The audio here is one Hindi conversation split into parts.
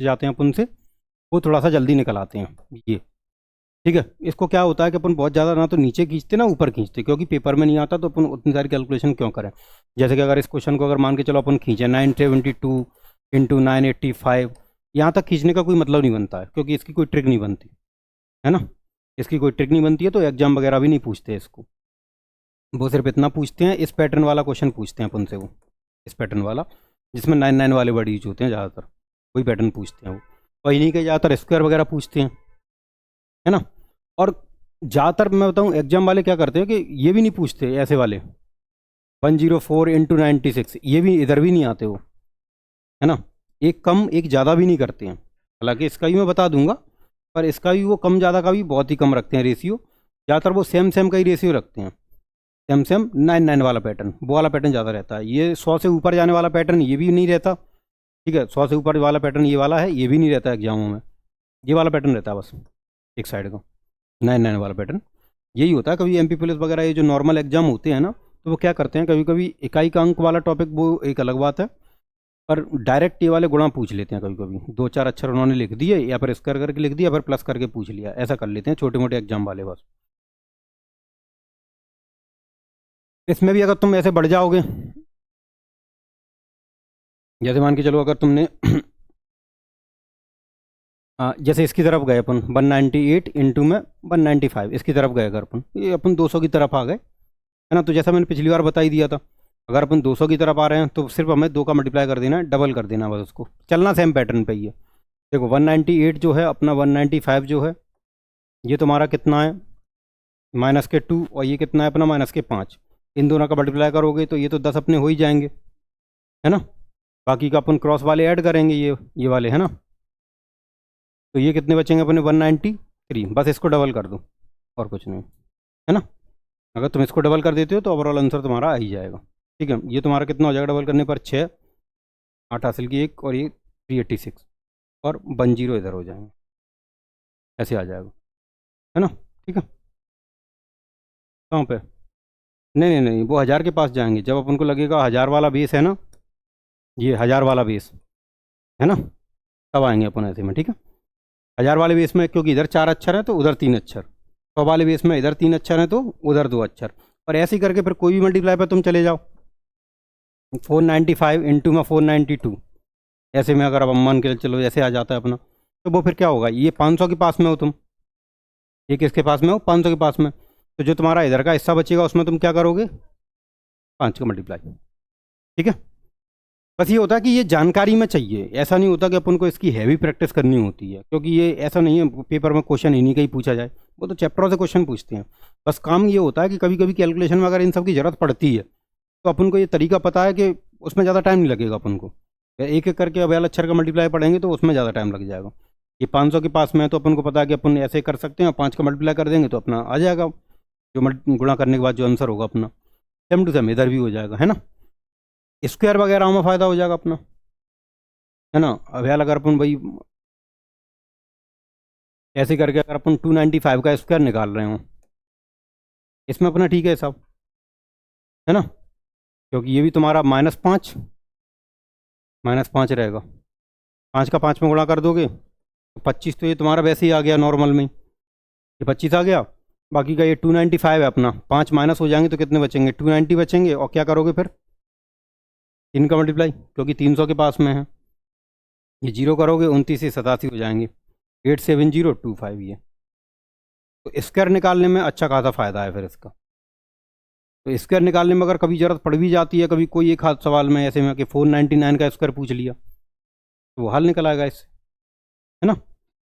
जाते हैं अपन से, वो थोड़ा सा जल्दी निकल आते हैं ये। ठीक है, इसको क्या होता है कि अपन बहुत ज़्यादा ना तो नीचे खींचते ना ऊपर खींचते, क्योंकि पेपर में नहीं आता तो अपन उतनी सारी कैलकुलेशन क्यों करें। जैसे कि अगर इस क्वेश्चन को अगर मान के चलो अपन खींचे 972 इंटू 985, यहाँ तक खींचने का कोई मतलब नहीं बनता है, क्योंकि इसकी कोई ट्रिक नहीं बनती है ना। इसकी कोई ट्रिक नहीं बनती है, तो एग्जाम वगैरह भी नहीं पूछते इसको। वो सिर्फ इतना पूछते हैं, इस पैटर्न वाला क्वेश्चन पूछते हैं अपन से, वो इस पैटर्न वाला जिसमें 9 वाले वर्ड यूज होते हैं ज़्यादातर, वही पैटर्न पूछते हैं वो। और इन्हीं के ज़्यादातर स्क्वायर वगैरह पूछते हैं, है ना। और ज़्यादातर मैं बताऊँ एग्जाम वाले क्या करते हैं कि ये भी नहीं पूछते ऐसे वाले 104 इंटू 96, ये भी इधर भी नहीं आते वो, है ना। एक कम एक ज़्यादा भी नहीं करते हैं, हालांकि इसका भी मैं बता दूंगा, पर इसका भी वो कम ज़्यादा का भी बहुत ही कम रखते हैं रेशियो। ज़्यादातर वो सेम सेम का ही रेशियो रखते हैं, सेम सेम 9 वाला पैटर्न, वो वाला पैटर्न ज़्यादा रहता है। ये 100 से ऊपर जाने वाला पैटर्न ये भी नहीं रहता, ठीक है। 100 से ऊपर वाला पैटर्न ये वाला है, ये भी नहीं रहता एग्जामों में, ये वाला पैटर्न रहता है बस एक साइड का 9 वाला पैटर्न। यही होता है कभी एमपी पुलिस वगैरह ये जो नॉर्मल एग्जाम होते हैं ना, तो वो क्या करते हैं कभी कभी इकाई का अंक वाला टॉपिक वो एक अलग बात है, पर डायरेक्ट ये वाले गुणा पूछ लेते हैं कभी कभी, 2-4 अक्षर उन्होंने लिख दिए या फिर स्क्वायर करके लिख दिया फिर प्लस करके पूछ लिया, ऐसा कर लेते हैं छोटे मोटे एग्जाम वाले बस। इसमें भी अगर तुम ऐसे बढ़ जाओगे, जैसे मान के चलो अगर तुमने जैसे इसकी तरफ गए अपन 198 इंटू में 195, इसकी तरफ गए अगर अपन, ये अपन 200 की तरफ आ गए, है ना। तो जैसा मैंने पिछली बार बता ही दिया था, अगर अपन 200 की तरफ आ रहे हैं तो सिर्फ हमें 2 का मल्टीप्लाई कर देना है, डबल कर देना बस उसको, चलना सेम पैटर्न पे ही है। देखो 198 जो है अपना 195 जो है, ये तुम्हारा कितना है -2, और ये कितना है अपना -5। इन दोनों का मल्टीप्लाई करोगे तो ये तो 10 अपने हो ही जाएंगे, है ना। बाकी का अपन क्रॉस वाले ऐड करेंगे, ये वाले, है ना। तो ये कितने बचेंगे अपने 193, बस इसको डबल कर दो और कुछ नहीं, है ना। अगर तुम इसको डबल कर देते हो तो ओवरऑल आंसर तुम्हारा आ ही जाएगा। ठीक है, ये तुम्हारा कितना हो जाएगा डबल करने पर 6, 8 हासिल की 1 और ये 386, और 10 इधर हो जाएंगे, ऐसे आ जाएगा, है ना। ठीक है, कहाँ पे, नहीं नहीं नहीं, वो 1000 के पास जाएंगे जब अपन को लगेगा 1000 वाला बेस है ना, ये 1000 वाला बेस है ना, तब आएंगे अपन ऐसे में। ठीक है, 1000 वाले बेस में क्योंकि इधर 4 अक्षर है तो उधर 3 अक्षर, 100 वाले बेस में इधर 3 अक्षर है तो उधर 2 अक्षर, और ऐसे ही करके फिर कोई भी मल्टीप्लाई पर तुम चले जाओ। 495 इंटू में 492, ऐसे में अगर अब मान के चलो ऐसे आ जाता है अपना, तो वो फिर क्या होगा, ये 500 के पास में हो तुम, ये किसके पास में हो, 500 के पास में, तो जो तुम्हारा इधर का हिस्सा बचेगा उसमें तुम क्या करोगे, 5 का मल्टीप्लाई। ठीक है, बस ये होता है कि ये जानकारी में चाहिए, ऐसा नहीं होता कि अपन को इसकी हैवी प्रैक्टिस करनी होती है, क्योंकि ये ऐसा नहीं है पेपर में क्वेश्चन इन्हीं का ही पूछा जाए, वो तो चैप्टरों से क्वेश्चन पूछते हैं। बस काम ये होता है कि कभी कभी कैलकुलेशन में अगर इन सब की ज़रूरत पड़ती है तो अपन को ये तरीका पता है कि उसमें ज़्यादा टाइम नहीं लगेगा अपन को, एक एक करके अब अक्षर का मल्टीप्लाई पढ़ेंगे तो उसमें ज़्यादा टाइम लग जाएगा। ये 500 के पास में है तो अपन को पता है कि अपन ऐसे कर सकते हैं, 5 का मल्टीप्लाई कर देंगे तो अपना आ जाएगा, जो गुणा करने के बाद जो आंसर होगा अपना सेम टू सेम इधर भी हो जाएगा, है ना। स्क्वायर वगैरह में फ़ायदा हो जाएगा अपना, है ना। अब यार अगर अपन भाई ऐसे करके अगर अपन 295 का स्क्वायर निकाल रहे हो, इसमें अपना ठीक है सब, है ना, क्योंकि ये भी तुम्हारा -5 -5 रहेगा, 5 का 5 में गुणा कर दोगे तो 25, तो ये तुम्हारा वैसे ही आ गया नॉर्मल में, ये 25 आ गया। बाकी का ये 295 है अपना, 5 माइनस हो जाएंगे तो कितने बचेंगे, 290 बचेंगे, और क्या करोगे फिर, 3 का मल्टीप्लाई, क्योंकि 300 के पास में है, ये 0 करोगे 29 से 87 हो जाएंगे, 87025 ये। तो स्क्वायर निकालने में अच्छा खासा फ़ायदा है फिर इसका। तो स्क्वायर निकालने में अगर कभी ज़रूरत पड़ भी जाती है, कभी कोई एक हाथ सवाल में ऐसे में कि 499 का स्क्वायर पूछ लिया तो वो हल निकल आएगा इससे, है ना।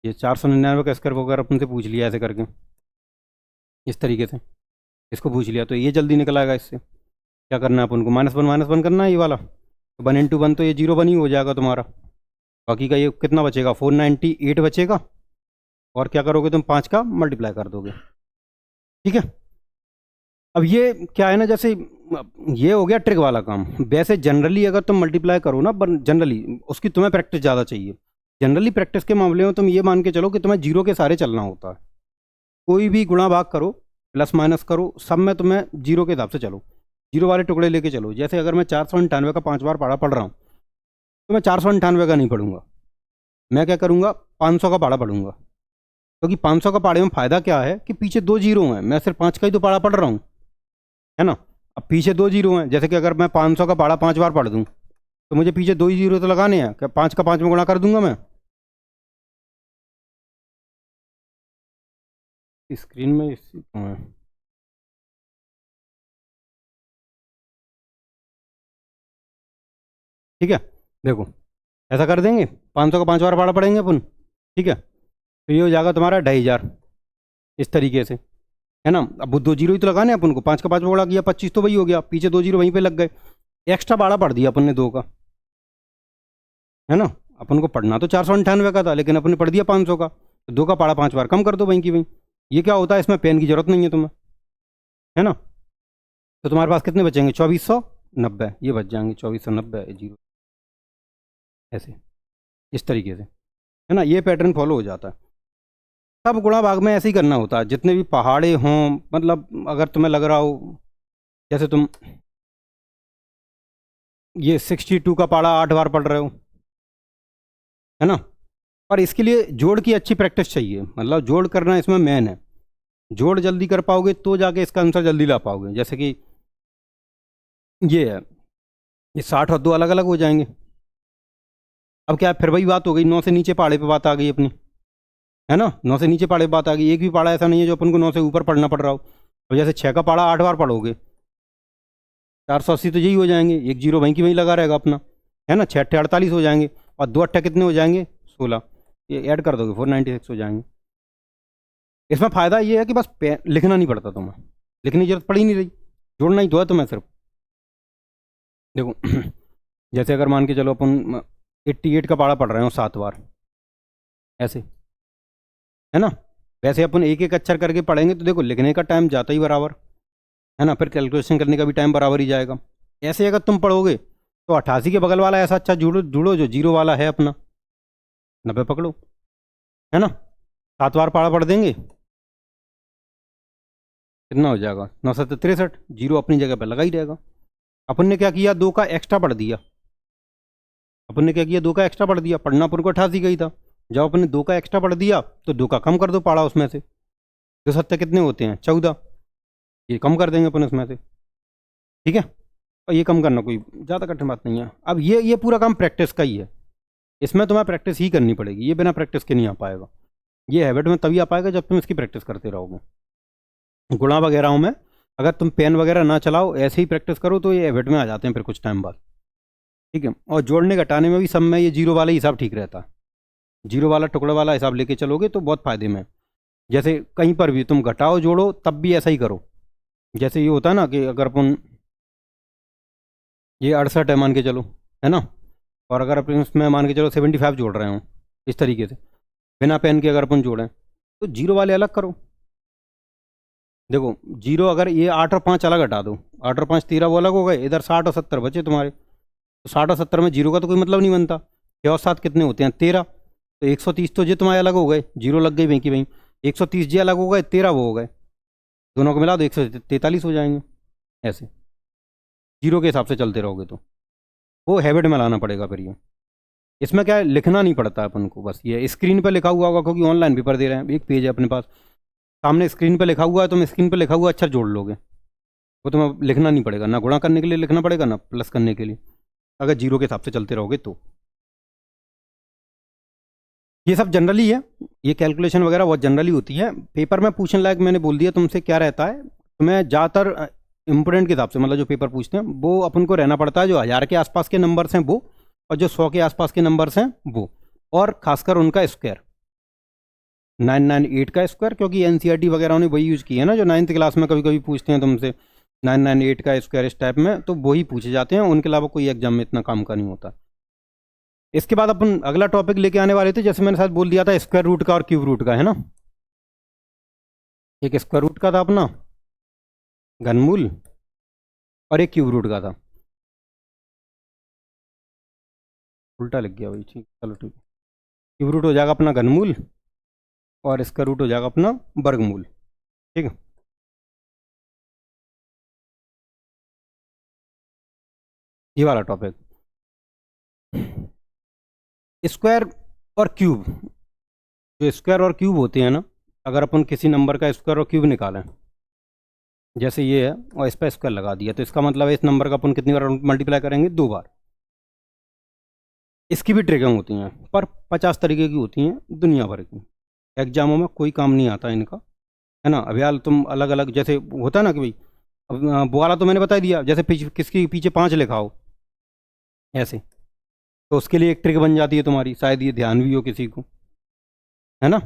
ये 499 का स्क्वायर वगैरह अपन से पूछ लिया ऐसे करके, इस तरीके से इसको पूछ लिया तो ये जल्दी निकल आएगा इससे। क्या करना है अपन को, -1 करना है ये वाला, तो 1 इंटू 1 तो ये 0 1 ही हो जाएगा तुम्हारा। बाकी का ये कितना बचेगा, 498 बचेगा, और क्या करोगे तुम, 5 का मल्टीप्लाई कर दोगे। ठीक है, अब ये क्या है ना, जैसे ये हो गया ट्रिक वाला काम। वैसे जनरली अगर तुम मल्टीप्लाई करो ना, जनरली उसकी तुम्हें प्रैक्टिस ज़्यादा चाहिए। जनरली प्रैक्टिस के मामले में तुम ये मान के चलो कि तुम्हें 0 के सारे चलना होता है, कोई भी गुणा भाग करो प्लस माइनस करो, सब में तुम्हें 0 के हिसाब से चलो, 0 वाले टुकड़े लेके चलो। जैसे अगर मैं 498 का 5 बार पढ़ रहा हूँ तो मैं 498 का नहीं पढ़ूंगा, मैं क्या करूँगा, 500 का पहाड़ा पढ़ूंगा, क्योंकि 500 का पहाड़े में फ़ायदा क्या है कि पीछे 2 जीरो हैं, मैं सिर्फ 5 का ही तो पहाड़ा पढ़ रहा हूँ, है ना। अब पीछे 2 जीरो हैं, जैसे कि अगर मैं 500 का पहाड़ा 5 बार पढ़ दूँ तो मुझे पीछे 2 ही जीरो तो लगाने हैं, क्या 5 का 5 में गुणा कर दूंगा मैं। स्क्रीन में ठीक है, देखो ऐसा कर देंगे, 500 का 5 बार पढ़ा पढ़ेंगे अपन, ठीक है, तो ये हो जाएगा तुम्हारा 2500, इस तरीके से, है ना। अब वो 2 जीरो ही तो लगाने हैं अपन को, 5 का 5 बड़ा किया 25 तो वही हो गया, पीछे 2 जीरो वहीं पे लग गए, एक्स्ट्रा बाड़ा पढ़ दिया अपन ने 2 का, है ना। अपन को पढ़ना तो 498 का था, लेकिन अपन ने पढ़ दिया 500 का, तो 2 का पाड़ा 5 बार कम कर दो वहीं की वहीं। ये क्या होता है, इसमें पेन की जरूरत नहीं है तुम्हें, है ना। तो तुम्हारे पास कितने बचेंगे, 2490 ये बच जाएंगे, 2490 जीरो, ऐसे, इस तरीके से, है ना। ये पैटर्न फॉलो हो जाता है। सब गुणा भाग में ऐसे ही करना होता है, जितने भी पहाड़े हों, मतलब अगर तुम्हें लग रहा हो जैसे तुम ये 62 का पाड़ा 8 बार पढ़ रहे हो, है ना। पर इसके लिए जोड़ की अच्छी प्रैक्टिस चाहिए, मतलब जोड़ करना इसमें मेन है। जोड़ जल्दी कर पाओगे तो जाके इसका आंसर जल्दी ला पाओगे। जैसे कि ये है, ये 60 और 2 अलग अलग हो जाएंगे। अब क्या है, फिर वही बात हो गई, 9 से नीचे पहाड़े पे बात आ गई अपनी, है ना। 9 से नीचे पहाड़े पे बात आ गई, एक भी पहाड़ा ऐसा नहीं है जो अपन को 9 से ऊपर पढ़ना पड़ रहा हो। तो जैसे 6 का पहाड़ा 8 बार पढ़ोगे, 480 तो यही हो जाएंगे, एक जीरो वहीं की वहीं लगा रहेगा अपना, है ना। 6 अट्ठे 48 हो जाएंगे, और 2 अट्ठे कितने हो जाएंगे, 16, ये ऐड कर दोगे 496 हो जाएंगे। इसमें फ़ायदा ये है कि बस लिखना नहीं पड़ता तुम्हें, लिखने की जरूरत पड़ ही नहीं रही, जोड़ना ही तो है तुम्हें सिर्फ। देखो जैसे अगर मान के चलो अपन 88 का पहाड़ा पढ़ रहे हो 7 बार, ऐसे, है ना। वैसे अपन एक एक अक्षर करके पढ़ेंगे तो देखो लिखने का टाइम जाता ही बराबर, है ना, फिर कैलकुलेशन करने का भी टाइम बराबर ही जाएगा। ऐसे अगर तुम पढ़ोगे तो 88 के बगल वाला ऐसा अच्छा जुड़ो जुड़ो जो जीरो वाला है अपना, 90 पकड़ो, है ना। 7 बार पहाड़ा पढ़ देंगे, कितना हो जाएगा, 9 7 63, जीरो अपनी जगह पर लगा ही रहेगा। अपन ने क्या किया, 2 का एक्स्ट्रा पढ़ दिया, अपन ने क्या किया, 2 का एक्स्ट्रा पढ़ दिया, पढ़ना अपन को 88 का ही था। जब अपन ने 2 का एक्स्ट्रा पढ़ दिया तो 2 का कम कर दो पढ़ा उसमें से, 2 7 कितने होते हैं, 14, ये कम कर देंगे अपन उसमें से, ठीक है। और ये कम करना कोई ज़्यादा कठिन बात नहीं है। अब ये पूरा काम प्रैक्टिस का ही है, इसमें तुम्हें प्रैक्टिस ही करनी पड़ेगी, ये बिना प्रैक्टिस के नहीं आ पाएगा। ये हैबिट में तभी आ पाएगा जब तुम इसकी प्रैक्टिस करते रहोगे। गुणा वगैरह में अगर तुम पेन वगैरह ना चलाओ, ऐसे ही प्रैक्टिस करो तो ये हैबिट में आ जाते हैं फिर कुछ टाइम बाद, ठीक है। और जोड़ने घटाने में भी सब में ये जीरो वाला ही हिसाब ठीक रहता है, जीरो वाला टुकड़ा वाला हिसाब लेके चलोगे तो बहुत फायदे में है। जैसे कहीं पर भी तुम घटाओ जोड़ो तब भी ऐसा ही करो। जैसे ये होता है ना कि अगर अपन ये 68 है मान के चलो, है ना, और अगर अपन इसमें मान के चलो 75 जोड़ रहे हो, इस तरीके से बिना पेन के अगर अपन जोड़ें तो जीरो वाले अलग करो। देखो जीरो अगर ये 8 और 5 अलग हटा दो, 8 और 5 13 वो अलग हो गए, इधर 60 और 70 बचे तुम्हारे, तो 60 और 70 में जीरो का तो कोई मतलब नहीं बनता। 6 और 7 कितने होते हैं, 13, तो 130 तो ये तुम्हारे अलग हो गए, जीरो लग गई वहीं की वहीं, 130 जे अलग हो गए, 13 वो हो गए, दोनों को मिला दो 143 हो जाएंगे। ऐसे जीरो के हिसाब से चलते रहोगे तो वो हैबिट में लाना पड़ेगा फिर ये। इसमें क्या है, लिखना नहीं पड़ता है अपन को, बस ये स्क्रीन पर लिखा हुआ होगा, क्योंकि ऑनलाइन पेपर दे रहे हैं, एक पेज है अपने पास सामने, स्क्रीन पर लिखा हुआ है, तुम स्क्रीन पर लिखा हुआ अक्षर जोड़ लोगे, वो तुम्हें लिखना नहीं पड़ेगा, ना गुणा करने के लिए लिखना पड़ेगा ना प्लस करने के लिए, अगर जीरो के हिसाब से चलते रहोगे तो। ये सब जनरली है, ये कैलकुलेशन वगैरह बहुत जनरली होती है। पेपर में पूछने लायक मैंने बोल दिया तुमसे क्या रहता है, तुम्हें ज़्यादातर इंपोर्टेंट के हिसाब से, मतलब जो पेपर पूछते हैं वो अपन को रहना पड़ता है जो 1000 के आसपास के नंबर्स हैं वो, और जो 100 के आसपास के नंबर्स हैं वो, और खासकर उनका स्क्वायर, 998 का स्क्वायर, क्योंकि एनसीईआरटी वगैरह ने वही यूज़ किया है ना, जो 9th क्लास में कभी कभी पूछते हैं तुमसे 998 का स्क्वायर इस टाइप में, तो वही पूछे जाते हैं, उनके अलावा कोई एग्जाम में इतना काम का नहीं होता। इसके बाद अपन अगला टॉपिक लेके आने वाले थे, जैसे मैंने शायद बोल दिया था, स्क्वायर रूट का और क्यूब रूट का, है ना। एक स्क्वायर रूट का था अपना घनमूल, और एक क्यूब रूट का था, उल्टा लग गया भाई, ठीक, चलो ठीक है। क्यूब रूट हो जाएगा अपना घनमूल, और स्क्वायर रूट हो जाएगा अपना वर्गमूल, ठीक है। ये वाला टॉपिक, स्क्वायर और क्यूब, जो स्क्वायर और क्यूब होते हैं ना, अगर अपन किसी नंबर का स्क्वायर और क्यूब निकालें, जैसे ये है और इस पर स्क्वायर लगा दिया, तो इसका मतलब है इस नंबर का अपन कितनी बार मल्टीप्लाई करेंगे, 2 बार। इसकी भी ट्रिकें होती हैं, पर 50 तरीके की होती हैं दुनिया भर की, एग्जामों में कोई काम नहीं आता इनका, है ना। अब यार तुम अलग अलग, जैसे होता है ना कि भाई, अब वो वाला तो मैंने बता दिया, जैसे किसकी पीछे 5 लिखा हो ऐसे, तो उसके लिए एक ट्रिक बन जाती है तुम्हारी, शायद ये ध्यान भी हो किसी को, है ना।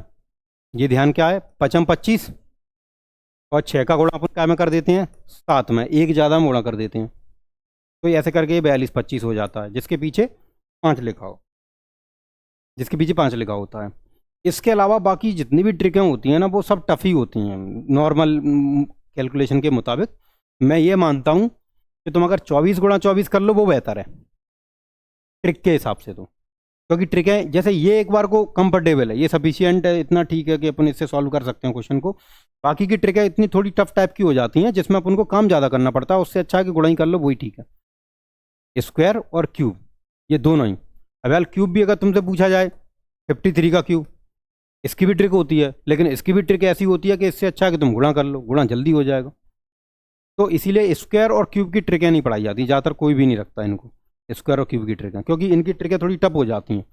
ये ध्यान क्या है, 5×25 और 6 का गुणा अपन क्या में कर देते हैं, 7 में, एक ज़्यादा में गुणा कर देते हैं, तो ये ऐसे करके ये 42×25 हो जाता है, जिसके पीछे 5 लिखा हो, जिसके पीछे 5 लिखा होता है। इसके अलावा बाकी जितनी भी ट्रिकें होती हैं ना, वो सब टफ ही होती हैं नॉर्मल कैलकुलेशन के मुताबिक। मैं ये मानता हूँ कि तुम अगर 24×24 कर लो वो बेहतर है ट्रिक के हिसाब से, तो क्योंकि ट्रिकें जैसे ये एक बार को कंफर्टेबल है, ये सफिशियंट है, इतना ठीक है कि अपन इससे सॉल्व कर सकते हैं क्वेश्चन को। बाकी की ट्रिकें इतनी थोड़ी टफ टाइप की हो जाती हैं जिसमें अपन को काम ज़्यादा करना पड़ता है, उससे अच्छा है कि गुणा ही कर लो, वही ठीक है। स्क्वायर और क्यूब ये दोनों ही। अब यार क्यूब भी अगर तुमसे पूछा जाए 53 का क्यूब, इसकी भी ट्रिक होती है, लेकिन इसकी भी ट्रिक ऐसी होती है कि इससे अच्छा है कि तुम गुणा कर लो, गुणा जल्दी हो जाएगा। तो इसीलिए स्क्वायर और क्यूब की ट्रिकें नहीं पढ़ाई जाती, ज़्यादातर कोई भी नहीं रखता इनको, स्क्वायर और क्यूब की ट्रिकें, क्योंकि इनकी ट्रिकें थोड़ी टफ हो जाती हैं।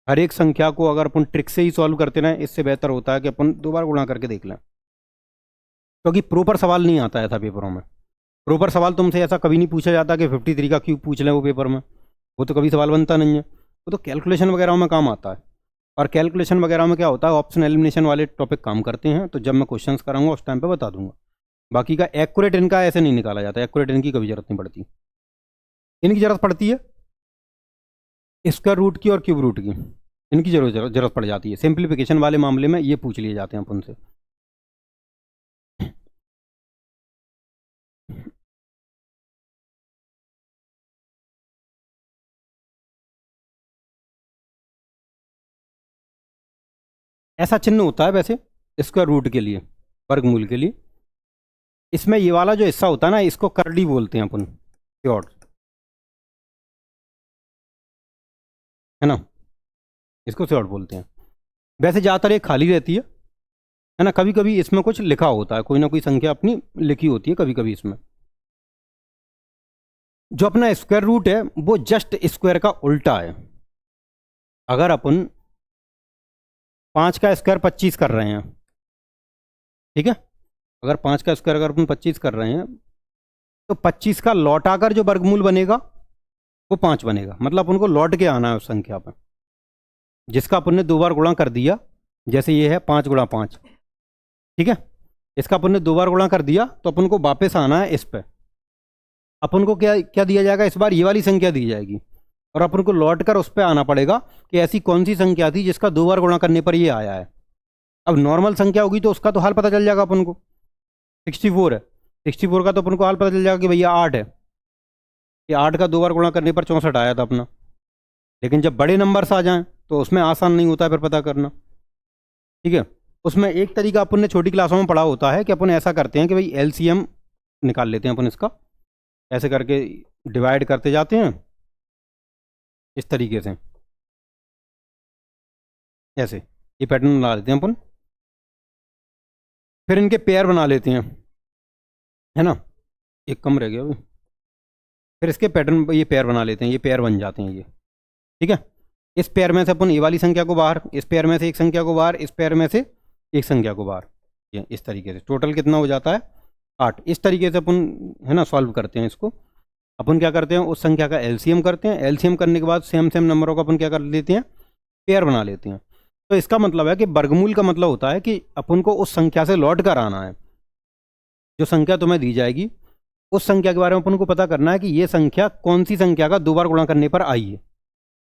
हर एक संख्या को अगर अपन ट्रिक से ही सॉल्व करते रहें, इससे बेहतर होता है कि अपन 2 बार गुणा करके देख लें, क्योंकि प्रॉपर सवाल नहीं आता ऐसा पेपरों में। प्रॉपर सवाल तुमसे ऐसा कभी नहीं पूछा जाता कि 53 का क्यूब पूछ लें वो पेपर में, वो तो कभी सवाल बनता नहीं है। वो तो कैलकुलेशन वगैरह में काम आता है, और कैलकुलेशन वगैरह में क्या होता है, ऑप्शन एलिमिनेशन वाले टॉपिक काम करते हैं, तो जब मैं क्वेश्चंस कराऊंगा उस टाइम पे बता दूंगा। बाकी का एक्यूरेट इनका ऐसे नहीं निकाला जाता, एक्यूरेट इनकी कभी जरूरत नहीं पड़ती। इनकी जरूरत पड़ती है स्क्वायर रूट की और क्यूब रूट की, इनकी जरूरत पड़ जाती है। सिंप्लीफिकेशन वाले मामले में ये पूछ लिए जाते हैं अपन से। ऐसा चिन्ह होता है वैसे स्क्वायर रूट के लिए, वर्गमूल के लिए। इसमें ये वाला जो हिस्सा होता है ना, इसको करली बोलते हैं अपन, श्योर, है ना, इसको श्योर बोलते हैं। वैसे ज़्यादातर ये खाली रहती है ना। कभी कभी इसमें कुछ लिखा होता है, कोई ना कोई संख्या अपनी लिखी होती है कभी कभी इसमें। जो अपना स्क्वायर रूट है वो जस्ट स्क्वायर का उल्टा है। अगर अपन 5 का स्क्वायर 25 कर रहे हैं, ठीक है, अगर 5 का स्क्वायर अगर अपन 25 कर रहे हैं, तो 25 का लौट आकर जो वर्गमूल बनेगा वो 5 बनेगा। मतलब अपन को लौट के आना है उस संख्या पर, जिसका अपन ने 2 बार गुणा कर दिया। जैसे ये है 5×5, ठीक है, इसका अपन ने 2 बार गुणा कर दिया, तो अपन को वापस आना है इस पर। अपन को क्या क्या दिया जाएगा इस बार, ये वाली संख्या दी जाएगी, और अपन को लौट कर उस पर आना पड़ेगा कि ऐसी कौन सी संख्या थी जिसका 2 बार गुणा करने पर ये आया है। अब नॉर्मल संख्या होगी तो उसका तो हाल पता चल जाएगा अपन को, 64 है, 64 का तो अपन को हाल पता चल जाएगा कि भैया 8 है, कि 8 का 2 बार गुणा करने पर 64 आया था अपना। लेकिन जब बड़े नंबर्स आ जाएं तो उसमें आसान नहीं होता है फिर पता करना, ठीक है। उसमें एक तरीका अपन ने छोटी क्लासों में पढ़ा होता है कि अपन ऐसा करते हैं कि भाई एलसीएम निकाल लेते हैं अपन इसका, ऐसे करके डिवाइड करते जाते हैं इस तरीके से, ऐसे ये पैटर्न बना लेते हैं अपन, फिर इनके पेयर बना लेते हैं, है ना, एक कम रह गया अभी। फिर इसके पैटर्न ये पेयर बना लेते हैं, ये पेयर बन जाते हैं ये, ठीक है। इस पेयर में से अपन ये वाली संख्या को बाहर, इस पेयर में से एक संख्या को बाहर, इस पेयर में से एक संख्या को बाहर, ये इस तरीके से टोटल कितना हो जाता है 8। इस तरीके से अपन, है ना, सॉल्व करते हैं इसको। अपन क्या करते हैं, उस संख्या का एलसीएम करते हैं, एलसीएम करने के बाद सेम सेम नंबरों का अपन क्या कर लेते हैं, पेयर बना लेते हैं। तो इसका मतलब है कि वर्गमूल का मतलब होता है कि अपन को उस संख्या से लौट कर आना है। जो संख्या तुम्हें दी जाएगी उस संख्या के बारे में अपन को पता करना है कि ये संख्या कौन सी संख्या का 2 बार गुणा करने पर आई है,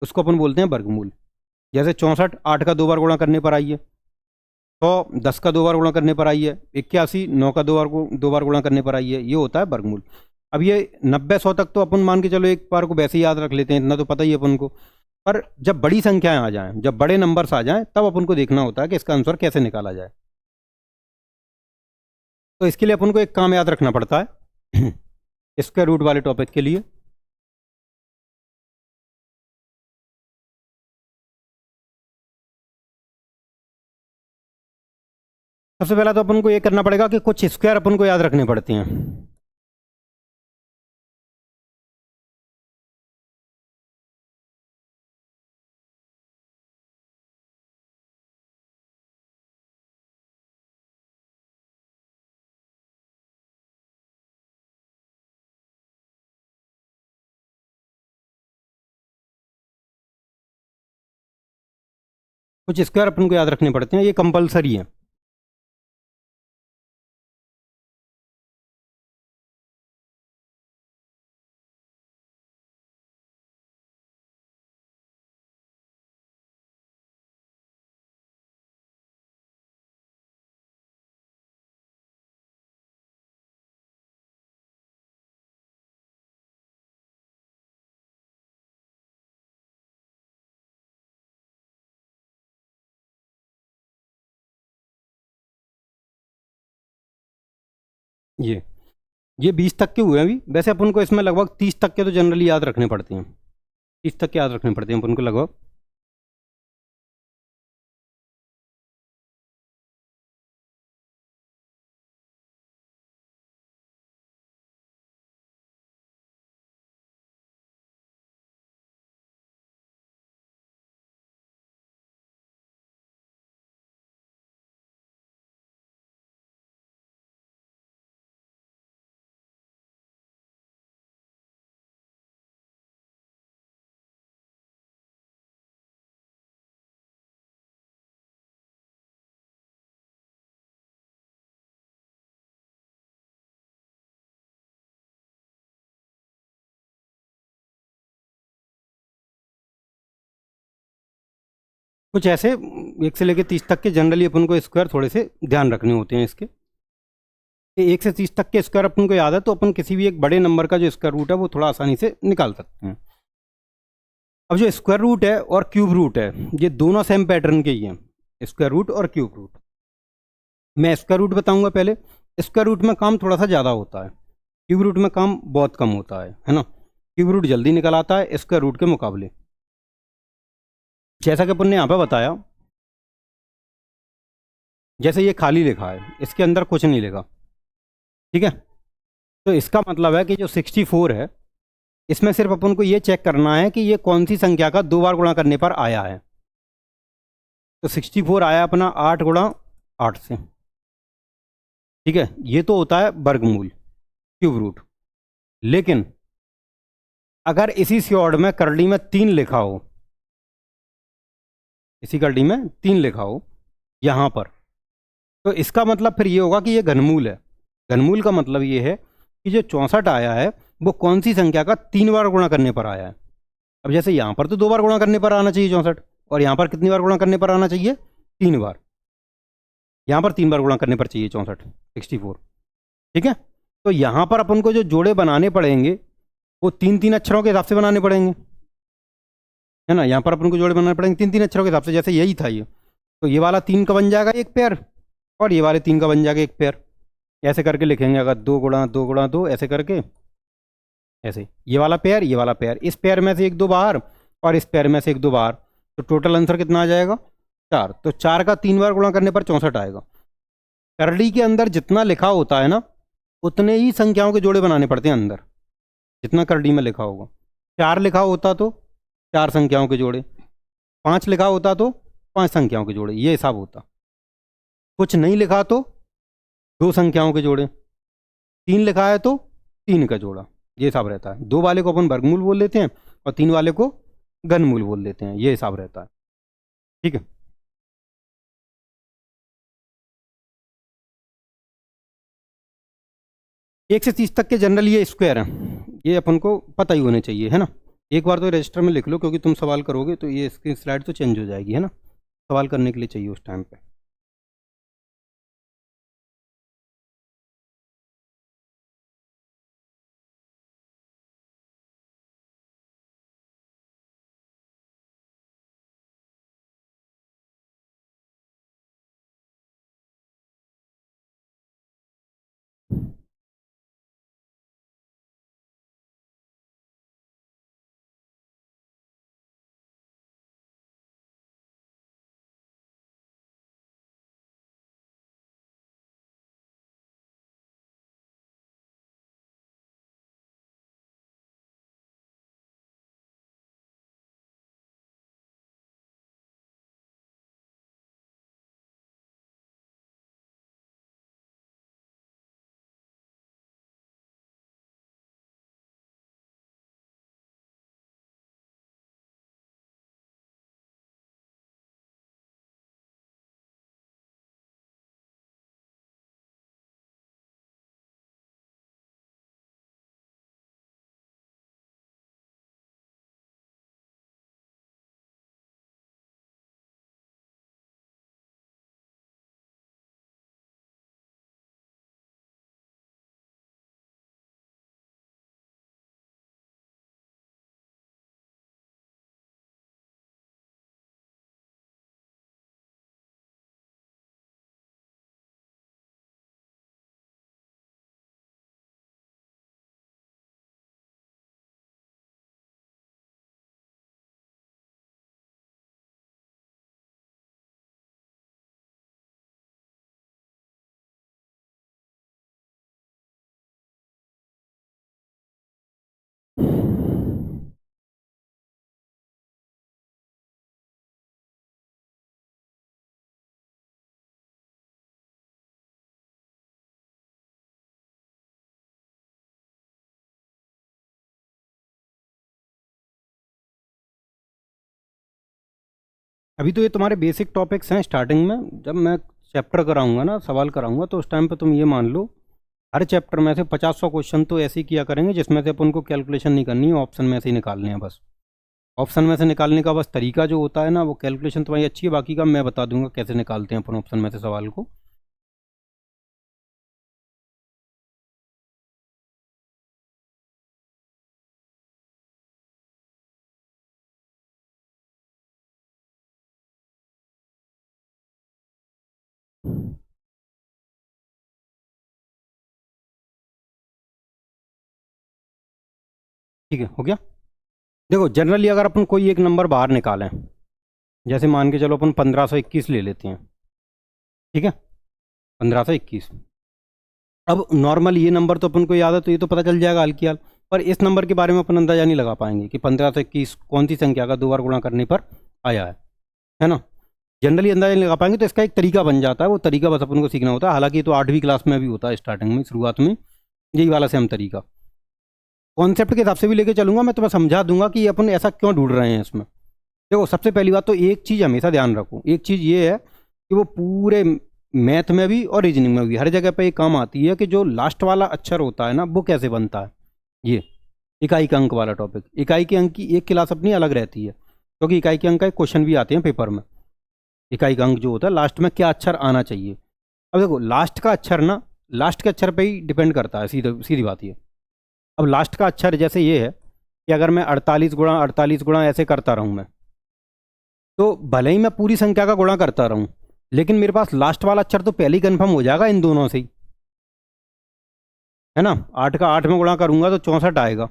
उसको अपन बोलते हैं वर्गमूल। जैसे 64 8 का 2 बार गुणा करने पर आई है, 100 10 का 2 बार गुणा करने पर आई है, 81 9 का 2 बार गुणा करने पर आई है, ये होता है वर्गमूल। अब ये 90 100 तक तो अपन मान के चलो एक बार को वैसे ही याद रख लेते हैं, इतना तो पता ही है अपन को। पर जब बड़ी संख्याएं आ जाएं, जब बड़े नंबर्स आ जाएं, तब अपन को देखना होता है कि इसका आंसर कैसे निकाला जाए। तो इसके लिए अपन को एक काम याद रखना पड़ता है स्क्वायर रूट वाले टॉपिक के लिए। सबसे पहला तो अपन को ये करना पड़ेगा कि कुछ स्क्वायर अपन को याद रखने पड़ते हैं। कुछ स्क्वायर अपन को याद रखने पड़ते हैं, ये कंपलसरी है। ये 20 तक के हुए हैं अभी। वैसे अपन को इसमें लगभग 30 तक के तो जनरली याद रखने पड़ते हैं। 30 तक के याद रखने पड़ते हैं अपन को लगभग। कुछ ऐसे 1 से लेकर 30 तक के जनरली अपन को स्क्वायर थोड़े से ध्यान रखने होते हैं इसके। 1 से 30 तक के स्क्वायर अपन को याद है तो अपन किसी भी एक बड़े नंबर का जो स्क्वायर रूट है वो थोड़ा आसानी से निकाल सकते हैं। अब जो स्क्वायर रूट है और क्यूब रूट है, ये दोनों सेम पैटर्न के ही हैं, स्क्वायर रूट और क्यूब रूट। मैं स्क्वायर रूट बताऊंगा पहले। स्क्वायर रूट में काम थोड़ा सा ज़्यादा होता है, क्यूब रूट में काम बहुत कम होता है ना। क्यूब रूट जल्दी निकल आता है स्क्वायर रूट के मुकाबले। जैसा कि अपन ने यहाँ पे बताया, जैसे ये खाली लिखा है, इसके अंदर कुछ नहीं लिखा, ठीक है। तो इसका मतलब है कि जो 64 है, इसमें सिर्फ अपन को ये चेक करना है कि ये कौन सी संख्या का 2 बार गुणा करने पर आया है। तो 64 आया अपना 8 गुणा 8 से, ठीक है। ये तो होता है वर्गमूल, क्यूब रूट। लेकिन अगर इसी स्योर्ड में करड़ी में 3 लिखा हो, इसी करड़ी में 3 लिखा हो यहां पर, तो इसका मतलब फिर ये होगा कि ये घनमूल है। घनमूल का मतलब ये है कि जो 64 आया है वो कौन सी संख्या का 3 बार गुणा करने पर आया है। अब जैसे यहां पर तो 2 बार गुणा करने पर आना चाहिए 64, और यहां पर कितनी बार गुणा करने पर आना चाहिए? 3 बार। यहां पर 3 बार गुणा करने पर चाहिए 64, ठीक है। तो यहां पर अपन को जो जोड़े बनाने पड़ेंगे वो 3-3 अक्षरों के हिसाब से बनाने पड़ेंगे, है ना। यहाँ पर अपन को जोड़े बनाने पड़ेंगे 3-3 अक्षरों के हिसाब से, जैसे यही था ये। तो ये वाला 3 का बन जाएगा एक पेयर, और ये वाले 3 का बन जाएगा एक पेयर। ऐसे करके लिखेंगे, अगर 2 गुणा 2 गुणा 2 ऐसे करके, ऐसे ये वाला पेयर, ये वाला पेयर, इस पेयर में से 1-2 बाहर और इस पेयर में से 1-2 बाहर। तो टोटल आंसर कितना आ जाएगा? 4। तो 4 का 3 बार गुणा करने पर 64 आएगा। करड़ी के अंदर जितना लिखा होता है ना, उतने ही संख्याओं के जोड़े बनाने पड़ते हैं अंदर, जितना करड़ी में लिखा होगा। 4 लिखा होता तो 4 संख्याओं के जोड़े, 5 लिखा होता तो 5 संख्याओं के जोड़े, ये हिसाब होता। कुछ नहीं लिखा तो 2 संख्याओं के जोड़े, 3 लिखा है तो 3 का जोड़ा, ये हिसाब रहता है। 2 वाले को अपन वर्गमूल बोल देते हैं और 3 वाले को घनमूल बोल देते हैं, ये हिसाब रहता है, ठीक है। 1 से 30 तक के जनरल ये स्क्वायर हैं, ये अपन को पता ही होने चाहिए, है ना। एक बार तो रजिस्टर में लिख लो, क्योंकि तुम सवाल करोगे तो ये इसकी स्लाइड तो चेंज हो जाएगी, है ना। सवाल करने के लिए चाहिए उस टाइम पे। अभी तो ये तुम्हारे बेसिक टॉपिक्स हैं स्टार्टिंग में। जब मैं चैप्टर कराऊंगा ना, सवाल कराऊंगा, तो उस टाइम पे तुम ये मान लो हर चैप्टर में से 50-100 क्वेश्चन तो ऐसे ही किया करेंगे जिसमें से अपन को कैलकुलेशन नहीं करनी है, ऑप्शन में से ही निकालने हैं बस। ऑप्शन में से निकालने का बस तरीका जो होता है ना, वो कैलकुलेशन तुम्हारी अच्छी है, बाकी का मैं बता दूंगा कैसे निकालते हैं अपन ऑप्शन में से सवाल को। ठीक है, हो गया। देखो जनरली अगर अपन कोई एक नंबर बाहर निकालें, जैसे मान के चलो अपन 1521 ले लेते हैं, ठीक है, 1521। अब नॉर्मल ये नंबर तो अपन को याद है, तो ये तो पता चल जाएगा हाल की हाल। पर इस नंबर के बारे में अपन अंदाजा नहीं लगा पाएंगे कि 1521 कौन सी संख्या का 2 बार गुणा करने पर आया है ना। जनरली अंदाजा नहीं लगा पाएंगे, तो इसका एक तरीका बन जाता है, वो तरीका बस अपन को सीखना होता है। हालांकि ये तो 8वीं क्लास में भी होता है, स्टार्टिंग में, शुरुआत में, यही वाला सेम तरीका। कॉन्सेप्ट के हिसाब से भी लेके चलूंगा मैं, तुम्हें समझा दूंगा कि अपन ऐसा क्यों ढूंढ रहे हैं इसमें। देखो सबसे पहली बात तो एक चीज़ हमेशा ध्यान रखो, एक चीज़ ये है कि वो पूरे मैथ में भी और रीजनिंग में भी हर जगह पे ये काम आती है कि जो लास्ट वाला अक्षर होता है ना, वो कैसे बनता है। ये इकाई के अंक वाला टॉपिक, इकाई के अंक की एक क्लास अपनी अलग रहती है, क्योंकि इकाई के अंक का क्वेश्चन भी आते हैं पेपर में। इकाई का अंक जो होता है लास्ट में क्या अक्षर आना चाहिए। अब देखो लास्ट का अक्षर ना, लास्ट के अक्षर पे ही डिपेंड करता है, सीधी सीधी बात ये। अब लास्ट का अक्षर जैसे ये है कि अगर मैं 48 गुणा ऐसे करता रहूँ मैं, तो भले ही मैं पूरी संख्या का गुणा करता रहूँ, लेकिन मेरे पास लास्ट वाला अक्षर तो पहले ही कन्फर्म हो जाएगा इन दोनों से ही, है ना। 8 का 8 में गुणा करूंगा तो 64 आएगा,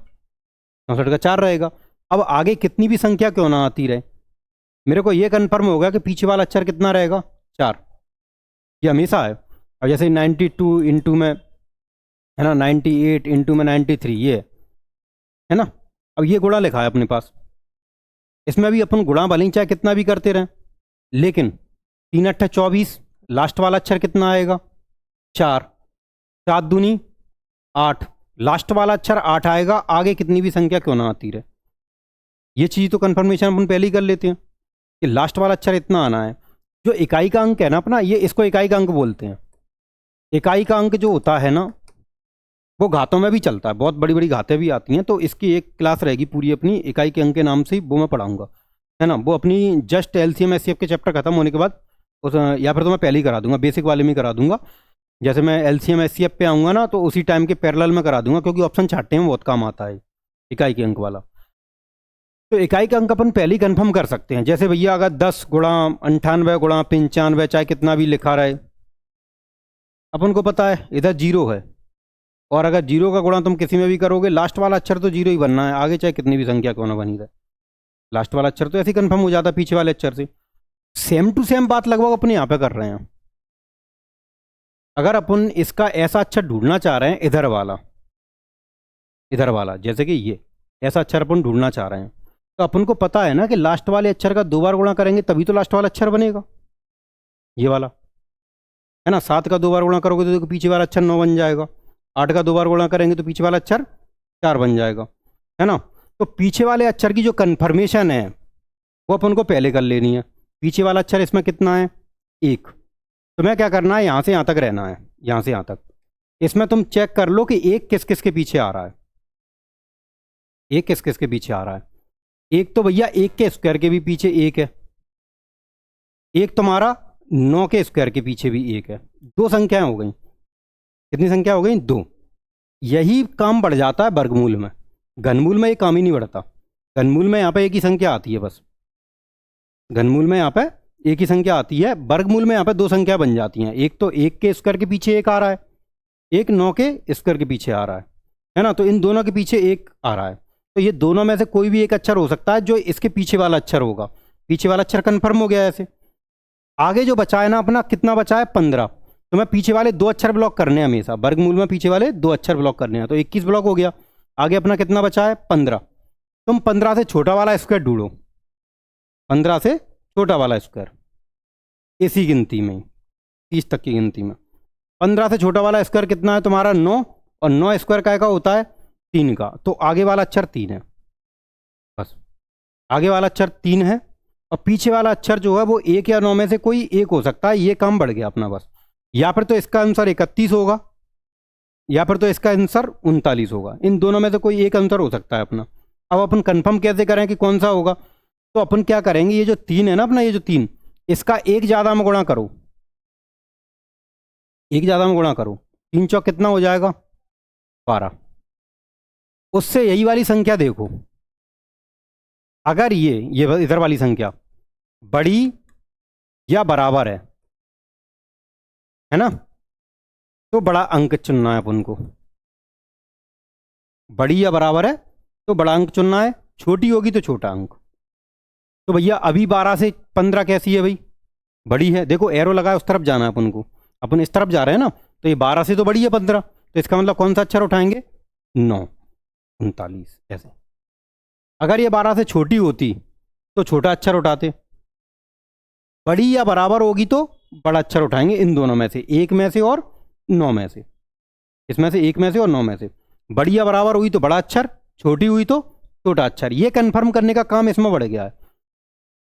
64 का 4 रहेगा। अब आगे कितनी भी संख्या क्यों ना आती रहे, मेरे को ये कन्फर्म होगा कि पीछे वाला अक्षर कितना रहेगा, 4। ये हमेशा है। अब जैसे 92 इंटू में, है ना, 98 इंटू में 93, ये है ना। अब ये गुणा लिखा है अपने पास, इसमें भी अपन गुणा भले ही चाहे कितना भी करते रहें, लेकिन 3 अट्ठा 24, लास्ट वाला अक्षर कितना आएगा, 4, 7 दूनी 8, लास्ट वाला अक्षर 8 आएगा, आगे कितनी भी संख्या क्यों ना आती रहे। ये चीज़ तो कंफर्मेशन अपन पहले ही कर लेते हैं कि लास्ट वाला अक्षर इतना आना है। जो इकाई का अंक है ना अपना, ये इसको इकाई का अंक बोलते हैं। इकाई का अंक जो होता है ना, वो घातों में भी चलता है, बहुत बड़ी बड़ी घातें भी आती हैं, तो इसकी एक क्लास रहेगी पूरी अपनी इकाई के अंक के नाम से ही, वो मैं पढ़ाऊंगा, है ना। वो अपनी जस्ट एलसीएम एचसीएफ के चैप्टर खत्म होने के बाद उस, या फिर तो मैं पहले ही करा दूंगा, बेसिक वाले में ही करा दूंगा। जैसे मैं एलसीएम एचसीएफ पे आऊँगा ना, तो उसी टाइम के पैरेलल में करा दूंगा, क्योंकि ऑप्शन छाटने में बहुत काम आता है इकाई के अंक वाला। तो इकाई का अंक अपन पहले ही कन्फर्म कर सकते हैं। जैसे भैया अगर 10 गुणा 98 गुणा 95, चाहे कितना भी लिखा रहे, अपन को पता है इधर 0 है, और अगर 0 का गुणा तुम किसी में भी करोगे, लास्ट वाला अक्षर तो 0 ही बनना है, आगे चाहे कितनी भी संख्या क्यों ना बनी रहे, लास्ट वाला अक्षर तो ऐसे ही कन्फर्म हो जाता है पीछे वाले अक्षर से। सेम टू सेम बात लगभग अपने यहाँ पे कर रहे हैं। अगर अपन इसका ऐसा अक्षर ढूंढना चाह रहे हैं, इधर वाला जैसे कि ये ऐसा अक्षर अपन ढूंढना चाह रहे हैं, तो अपन को पता है ना कि लास्ट वाले अक्षर का 2 बार गुणा करेंगे तभी तो लास्ट वाला अक्षर बनेगा, ये वाला, है ना। 7 का 2 बार गुणा करोगे तो देखो पीछे वाला अक्षर 9 बन जाएगा, 8 का 2 बार गुणा करेंगे तो पीछे वाला अक्षर 4 बन जाएगा, है ना। तो पीछे वाले अक्षर की जो कन्फर्मेशन है वो अपन को पहले कर लेनी है। पीछे वाला अक्षर इसमें कितना है, 1। तो मैं क्या करना है, यहाँ से यहाँ तक रहना है, यहाँ से यहाँ तक। इसमें तुम चेक कर लो कि 1 किस किस के पीछे आ रहा है, 1 किस किस के पीछे आ रहा है। एक तो भैया 1 के स्क्वायर के भी पीछे 1 है, एक तुम्हारा 9 के स्क्वायर के पीछे भी 1 है। 2 संख्याएं हो गई, कितनी संख्या हो गई, 2। यही काम बढ़ जाता है वर्गमूल में, घनमूल में ये काम ही नहीं बढ़ता। घनमूल में यहाँ पे एक ही संख्या आती है बस, घनमूल में यहाँ पे एक ही संख्या आती है, वर्गमूल में यहाँ पे 2 संख्या बन जाती हैं। एक तो 1 के स्क्वायर के पीछे 1 आ रहा है, एक 9 के स्क्वायर के पीछे आ रहा है ना। तो इन दोनों के पीछे 1 आ रहा है, तो ये दोनों में से कोई भी एक अक्षर हो सकता है जो इसके पीछे वाला अक्षर होगा। पीछे वाला अक्षर कन्फर्म हो गया ऐसे। आगे जो बचा है ना अपना, कितना बचा है, 15। तो मैं पीछे वाले 2 अक्षर ब्लॉक करने हैं हमेशा, वर्गमूल में पीछे वाले 2 अक्षर ब्लॉक करने हैं, तो 21 ब्लॉक हो गया। आगे अपना कितना बचा है, 15। तुम 15 से छोटा वाला स्क्वायर ढूंढो, 15 से छोटा वाला स्क्वायर, इसी गिनती में 30 तक की गिनती में 15 से छोटा वाला स्क्वायर कितना है तुम्हारा, 9। और 9 स्क्वायर का होता है 3 का, तो आगे वाला अक्षर 3 है, बस आगे वाला अक्षर 3 है। और पीछे वाला अक्षर जो है वो 1 या 9 में से कोई एक हो सकता है। ये काम बढ़ गया अपना बस। या फिर तो इसका आंसर 31 होगा, या फिर तो इसका आंसर 39 होगा। इन दोनों में से कोई एक आंसर हो सकता है अपना। अब अपन कंफर्म कैसे करें कि कौन सा होगा? तो अपन क्या करेंगे, ये जो 3 है ना अपना, ये जो 3, इसका एक ज़्यादा में गुणा करो, एक ज़्यादा में गुणा करो। 3 चौक कितना हो जाएगा? 12। उससे यही वाली संख्या देखो, अगर ये इधर वाली संख्या बड़ी या बराबर है ना, तो बड़ा अंक चुनना है अपन को। बड़ी या बराबर है तो बड़ा अंक चुनना है, छोटी होगी तो छोटा अंक। तो भैया अभी 12 से 15 कैसी है भाई? बड़ी है। देखो एरो लगा है, उस तरफ जाना है अपन को, अपन इस तरफ जा रहे हैं ना, तो ये 12 से तो बड़ी है 15, तो इसका मतलब कौन सा अक्षर उठाएंगे? 9, 39 ऐसे। अगर ये 12 से छोटी होती तो छोटा अक्षर उठाते, बड़ी या बराबर होगी तो बड़ा अक्षर उठाएंगे। इन दोनों में से, एक में से और 9 में से, इसमें से एक में से और 9 में से। बड़ी या बराबर हुई तो बड़ा अक्षर, छोटी हुई तो छोटा अक्षर। ये कंफर्म करने का काम इसमें बढ़ गया है,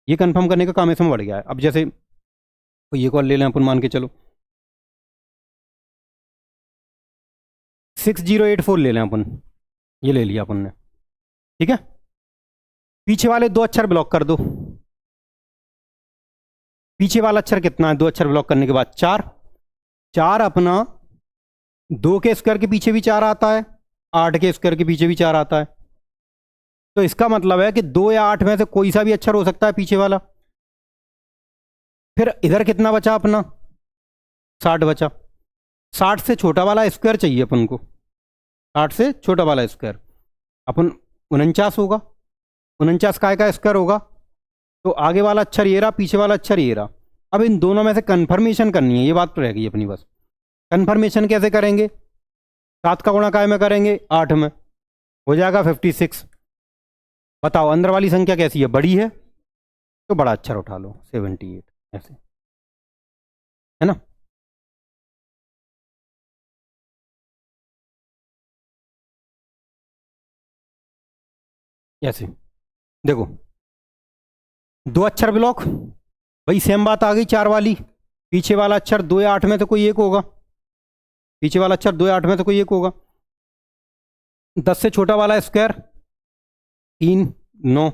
ये कंफर्म करने का काम इसमें बढ़ गया है। अब जैसे कोई एक और ले लें अपन, मान के चलो 6084 ले लें अपन, ये ले लिया अपन ने, ठीक है। पीछे वाले 2 अक्षर ब्लॉक कर दो। पीछे वाला अक्षर कितना है 2 अक्षर ब्लॉक करने के बाद? 4। 4 अपना 2 के स्क्वायर के पीछे भी 4 आता है, 8 के स्क्वायर के पीछे भी 4 आता है। तो इसका मतलब है कि 2 या 8 में से कोई सा भी अक्षर हो सकता है पीछे वाला। फिर इधर कितना बचा अपना? 60 बचा। 60 से छोटा वाला स्क्वायर चाहिए अपन को, 60 से छोटा वाला स्क्वायर अपन 49 होगा। 49 का स्क्वायर होगा, तो आगे वाला अक्षर ये रहा, पीछे वाला अक्षर ये रहा। अब इन दोनों में से कंफर्मेशन करनी है, ये बात तो रह गई अपनी बस। कंफर्मेशन कैसे करेंगे? 7 का गुणा काय में करेंगे? 8 में, हो जाएगा 56। बताओ अंदर वाली संख्या कैसी है? बड़ी है तो बड़ा अक्षर उठा लो, 78 ऐसे, है ना। ऐसे देखो, 2 अक्षर ब्लॉक, भाई सेम बात आ गई 4 वाली। पीछे वाला अक्षर 2 या 8 में से कोई एक होगा, पीछे वाला अक्षर 2 या 8 में से कोई एक होगा। 10 से छोटा वाला स्क्वायर 3, 9।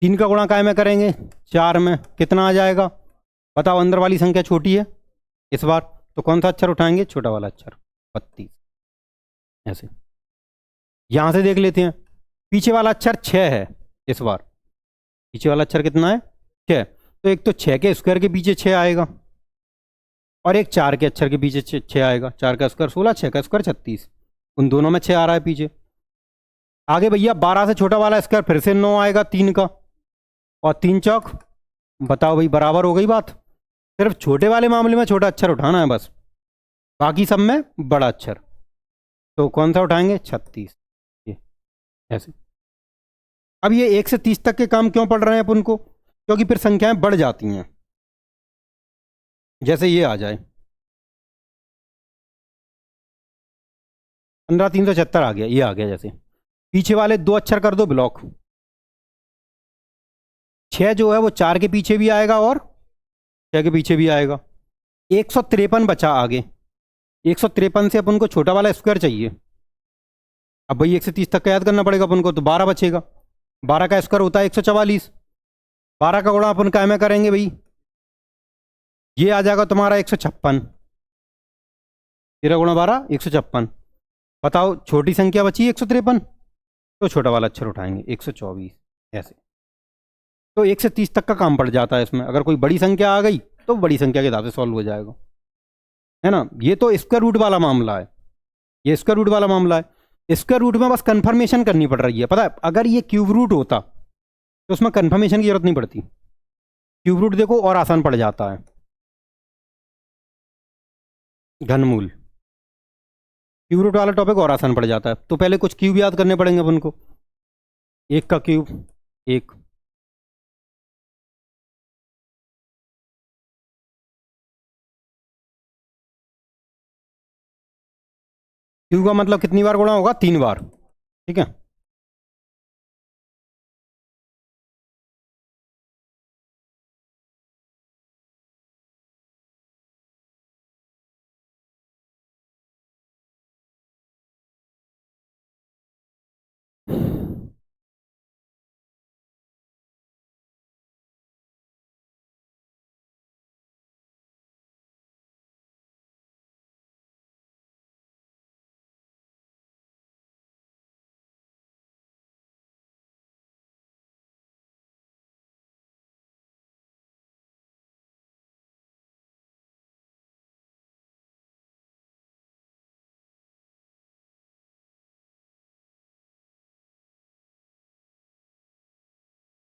3 का गुणा काय में करेंगे? 4 में, कितना आ जाएगा? बताओ अंदर वाली संख्या छोटी है इस बार, तो कौन सा अक्षर उठाएंगे? छोटा वाला अक्षर, 32 ऐसे। यहां से देख लेते हैं, पीछे वाला अक्षर 6 है इस बार। पीछे वाला अक्षर कितना है? 6। तो एक तो 6 के स्क्वायर के पीछे 6 आएगा, और एक 4 के अक्षर के पीछे 6 आएगा। 4 का स्क्वायर 16, 6 का स्क्वायर 36, उन दोनों में 6 आ रहा है पीछे। आगे भैया 12 से छोटा वाला स्क्वायर फिर से 9 आएगा 3 का, और 3 चौक, बताओ भाई बराबर हो गई बात। सिर्फ छोटे वाले मामले में छोटा अक्षर उठाना है बस, बाकी सब में बड़ा अक्षर। तो कौन सा उठाएंगे? 36, ये ऐसे। अब ये 1 से 30 तक के काम क्यों पढ़ रहे हैं अपन को? क्योंकि फिर संख्याएं बढ़ जाती हैं। जैसे ये आ जाए 15376 आ गया, ये आ गया। जैसे पीछे वाले 2 अक्षर कर दो ब्लॉक। 6 जो है वो 4 के पीछे भी आएगा और 6 के पीछे भी आएगा। 153 बचा आगे। 153 से अपन को छोटा वाला स्क्वायर चाहिए। अब भाई 1 से 30 तक का याद करना पड़ेगा अपन को, तो 12 बचेगा। 12 का स्क्वायर होता है 144। 12 का गुणा अपन काय में करेंगे भाई? ये आ जाएगा तुम्हारा 156। 13 गुणा 12, 156। बताओ छोटी संख्या बची 153, तो छोटा वाला अक्षर उठाएंगे 124 ऐसे। तो 1 से 30 तक का काम पड़ जाता है इसमें। अगर कोई बड़ी संख्या आ गई तो बड़ी संख्या के हिसाब से सॉल्व हो जाएगा, है ना। ये तो स्क्वायर रूट वाला मामला है, ये स्क्वायर रूट वाला मामला है। स्क्वायर रूट में बस कंफर्मेशन करनी पड़ रही है, पता है। अगर ये क्यूब रूट होता तो उसमें कंफर्मेशन की जरूरत नहीं पड़ती। क्यूब रूट देखो और आसान पड़ जाता है। घनमूल, क्यूब रूट वाला टॉपिक और आसान पड़ जाता है। तो पहले कुछ क्यूब याद करने पड़ेंगे अपन को। 1 का क्यूब 1, क्यूब का मतलब कितनी बार गुणा होगा? 3 बार, ठीक है।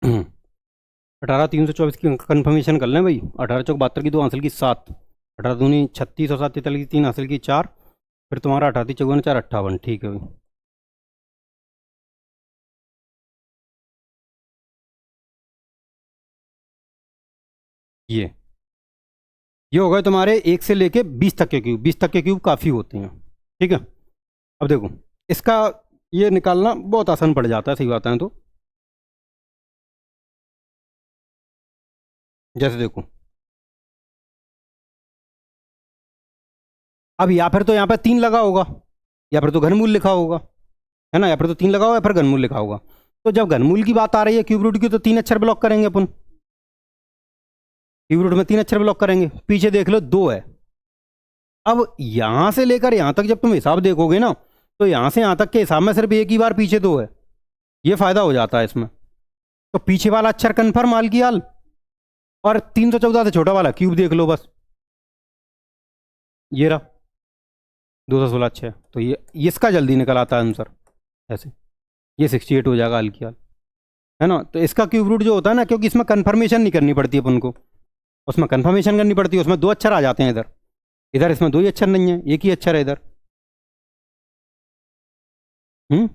18 324 की कंफर्मेशन कर लें भाई। 18 चौक 72 की 2 हासिल की 7, 18 दूनी 36 और 7 43 की 3 हासिल की 4, फिर तुम्हारा 18 54 4 58। ठीक है भाई। ये हो गए तुम्हारे 1 से लेके 20 तक के क्यूब। 20 तक के क्यूब काफ़ी होते हैं। ठीक है। अब देखो इसका ये निकालना बहुत आसान पड़ जाता है, सही बात है। तो जैसे देखो, अब या फिर तो यहाँ पे 3 लगा होगा, या फिर तो घनमूल लिखा होगा, है ना। या फिर तो 3 लगा होगा या फिर घनमूल लिखा होगा। तो जब घनमूल की बात आ रही है क्यूब रूट की, तो 3 अक्षर ब्लॉक करेंगे अपन। क्यूब रूट में 3 अक्षर ब्लॉक करेंगे। पीछे देख लो 2 है। अब यहां से लेकर यहां तक जब तुम हिसाब देखोगे ना, तो यहां से यहां तक के हिसाब में सिर्फ एक ही बार पीछे 2 है। ये फायदा हो जाता है इसमें। तो पीछे वाला अक्षर कन्फर्म हाल की हाल, और 314 से छोटा वाला क्यूब देख लो बस। ये रहा 216 6। तो ये इसका जल्दी निकल आता है आंसर ऐसे। ये 68 हो जाएगा हाल की हाल, है ना। तो इसका क्यूब रूट जो होता है ना, क्योंकि इसमें कन्फर्मेशन नहीं करनी पड़ती अपन को, उसमें कन्फर्मेशन करनी पड़ती है। उसमें 2 अक्षर आ जाते हैं इधर। इधर इसमें 2 ही अक्षर नहीं है, एक ही अक्षर है इधर। हम्म।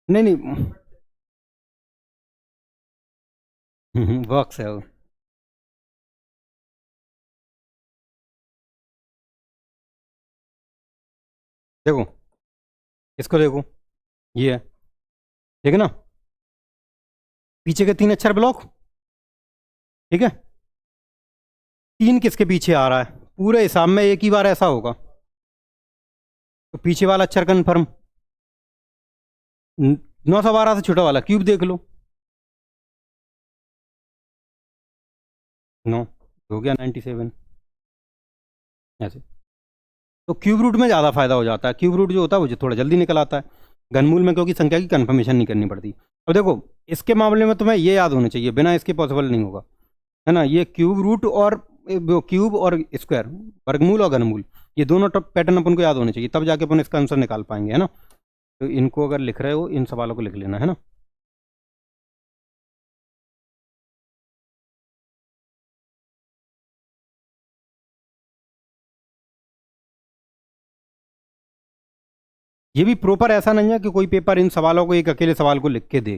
नहीं नहीं। बॉक्स है वो। देखो इसको देखो, ये है, ठीक है ना। पीछे के 3 अक्षर ब्लॉक, ठीक है। 3 किसके पीछे आ रहा है, पूरे हिसाब में एक ही बार ऐसा होगा। तो पीछे वाला अक्षर कन्फर्म। 912 से छोटा वाला क्यूब देख लो। 9 हो गया 97 ऐसे। तो क्यूब रूट में ज़्यादा फायदा हो जाता है। क्यूब रूट जो होता है वो थोड़ा जल्दी निकल आता है। घनमूल में क्योंकि संख्या की कंफर्मेशन नहीं करनी पड़ती। अब देखो इसके मामले में तुम्हें ये याद होना चाहिए, बिना इसके पॉसिबल नहीं होगा, है ना। ये क्यूब रूट और क्यूब और स्क्वायर, वर्गमूल और घनमूल, ये दोनों पैटर्न अपन को याद होने चाहिए, तब जाके अपन इसका आंसर निकाल पाएंगे, है ना। तो इनको अगर लिख रहे हो, इन सवालों को लिख लेना, है ना। ये भी प्रॉपर ऐसा नहीं है कि कोई पेपर इन सवालों को एक अकेले सवाल को लिख के दे।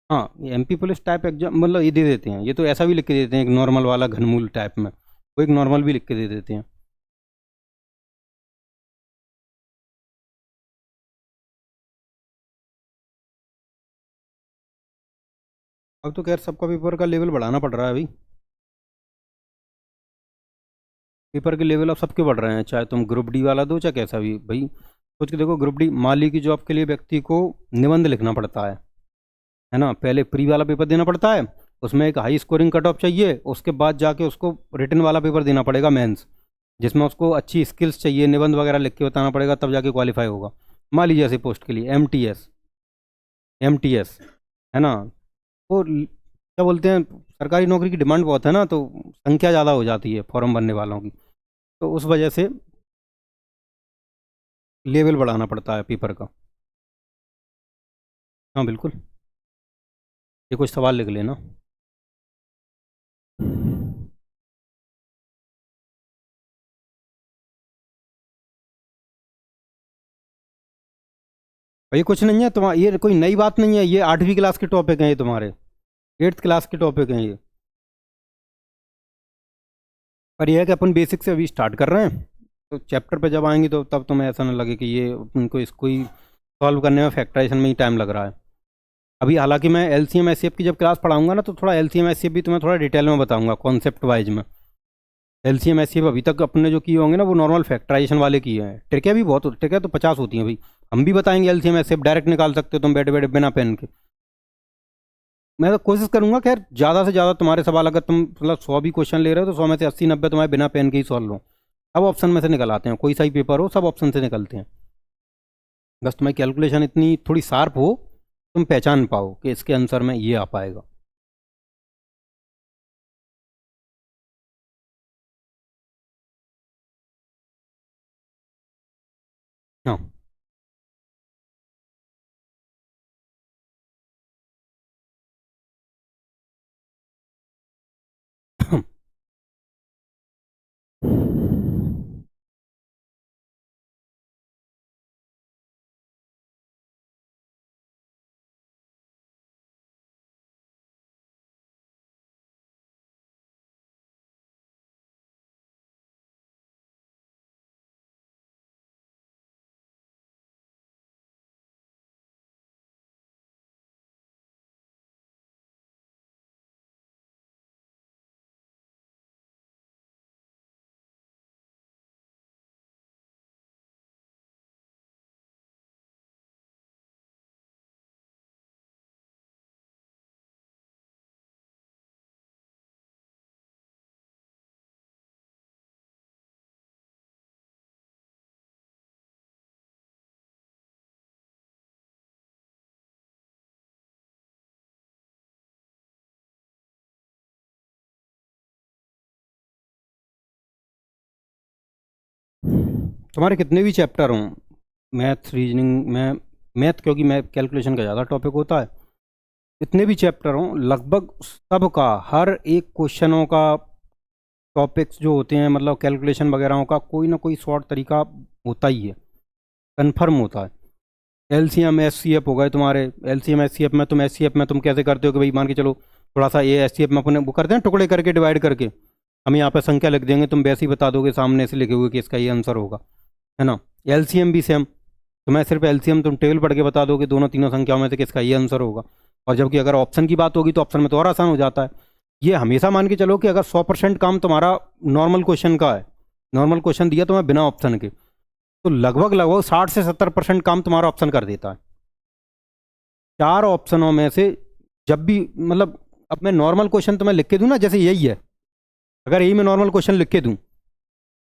हाँ, ये एमपी पुलिस टाइप एग्जाम मतलब ये दे देते हैं। ये तो ऐसा भी लिख के देते हैं, एक नॉर्मल वाला घनमूल टाइप में, वो एक नॉर्मल भी लिख के दे देते हैं। अब तो खैर सबका पेपर का लेवल बढ़ाना पड़ रहा है भाई। पेपर के लेवल अब सबके बढ़ रहे हैं, चाहे तुम ग्रुप डी वाला दो चाहे कैसा भी भाई। सोच के देखो, ग्रुप डी माली की जॉब के लिए व्यक्ति को निबंध लिखना पड़ता है ना। पहले प्री वाला पेपर देना पड़ता है, उसमें एक हाई स्कोरिंग कट ऑफ चाहिए, उसके बाद जाके उसको रिटर्न वाला पेपर देना पड़ेगा मेंस, जिसमें उसको अच्छी स्किल्स चाहिए, निबंध वगैरह लिख के बताना पड़ेगा, तब जाके क्वालिफाई होगा। मान लीजिए ऐसी पोस्ट के लिए एम टी एस, है ना। वो क्या बोलते हैं, सरकारी नौकरी की डिमांड बहुत है ना, तो संख्या ज़्यादा हो जाती है फॉर्म भरने वालों की, तो उस वजह से लेवल बढ़ाना पड़ता है पेपर का। हाँ बिल्कुल। ये कुछ सवाल लिख लेना। और ये कुछ नहीं है तुम्हारा, ये कोई नई बात नहीं है, ये 8वीं क्लास के टॉपिक हैं, ये तुम्हारे 8th क्लास के टॉपिक हैं ये। पर यह है कि अपन बेसिक से अभी स्टार्ट कर रहे हैं, तो चैप्टर पे जब आएंगे तो तब तुम्हें ऐसा ना लगे कि ये उनको इसको ही सॉल्व करने में, फैक्टराइजेशन में ही टाइम लग रहा है। अभी हालांकि मैं एलसीएम एचसीएफ की जब क्लास पढ़ाऊंगा ना, तो थोड़ा एलसीएम एचसीएफ भी तुम्हें थोड़ा डिटेल में बताऊंगा कॉन्सेप्ट वाइज में। एलसीएम एचसीएफ अभी तक अपने जो किए होंगे ना, वो नॉर्मल फैक्टराइजेशन वाले किए हैं। ट्रिकें भी बहुत होती, ट्रिकें तो 50 होती हैं भाई। हम भी बताएंगे एलसीएम एचसीएफ डायरेक्ट निकाल सकते हो तुम बैठे बैठे बिना पेन के। मैं तो कोशिश करूंगा खैर ज़्यादा से ज़्यादा तुम्हारे सवाल, अगर तुम मतलब 100 भी क्वेश्चन ले रहे हो, तो 100 में से 80 90 तुम्हारे बिना पेन के ही सॉल्व हो। सब ऑप्शन में से निकल आते हैं, कोई सा ही पेपर हो सब ऑप्शन से निकलते हैं। बस तुम्हारी कैलकुलेशन इतनी थोड़ी शार्प हो, तुम पहचान पाओ कि इसके आंसर में ये आ पाएगा। हाँ तुम्हारे कितने भी चैप्टर हों, मैथ रीजनिंग में, मैथ क्योंकि मैथ कैलकुलेशन का ज़्यादा टॉपिक होता है, जितने भी चैप्टर हों लगभग सबका, हर एक क्वेश्चनों का टॉपिक्स जो होते हैं, मतलब कैलकुलेशन वगैरह का कोई ना कोई शॉर्ट तरीका होता ही है, कन्फर्म होता है। एलसीएम एससीएफ हो गए तुम्हारे, एलसीएम एससीएफ में तुम, एससीएफ में तुम कैसे करते हो कि भाई मान के चलो थोड़ा सा ये एससीएफ में अपने वो करते हैं टुकड़े करके, डिवाइड करके, हम यहाँ पे संख्या लिख देंगे, तुम वैसे ही बता दोगे सामने से लिखे हुए कि इसका ये आंसर होगा, है ना। एलसीएम भी सेम, तुम्हें सिर्फ एलसीएम तुम टेबल पढ़ के बता दोगे दोनों तीनों संख्याओं में से किसका ये आंसर होगा। और जबकि अगर ऑप्शन की बात होगी तो ऑप्शन में तो और आसान हो जाता है। ये हमेशा मान के चलो कि अगर 100% काम तुम्हारा नॉर्मल क्वेश्चन का है, नॉर्मल क्वेश्चन दिया तुम्हें बिना ऑप्शन के, तो लगभग लगभग 60 से 70% काम तुम्हारा ऑप्शन कर देता है। चार ऑप्शनों में से जब भी, मतलब अब मैं नॉर्मल क्वेश्चन तुम्हें लिख के दूं ना, जैसे यही है, अगर यही मैं नॉर्मल क्वेश्चन लिख के दूं,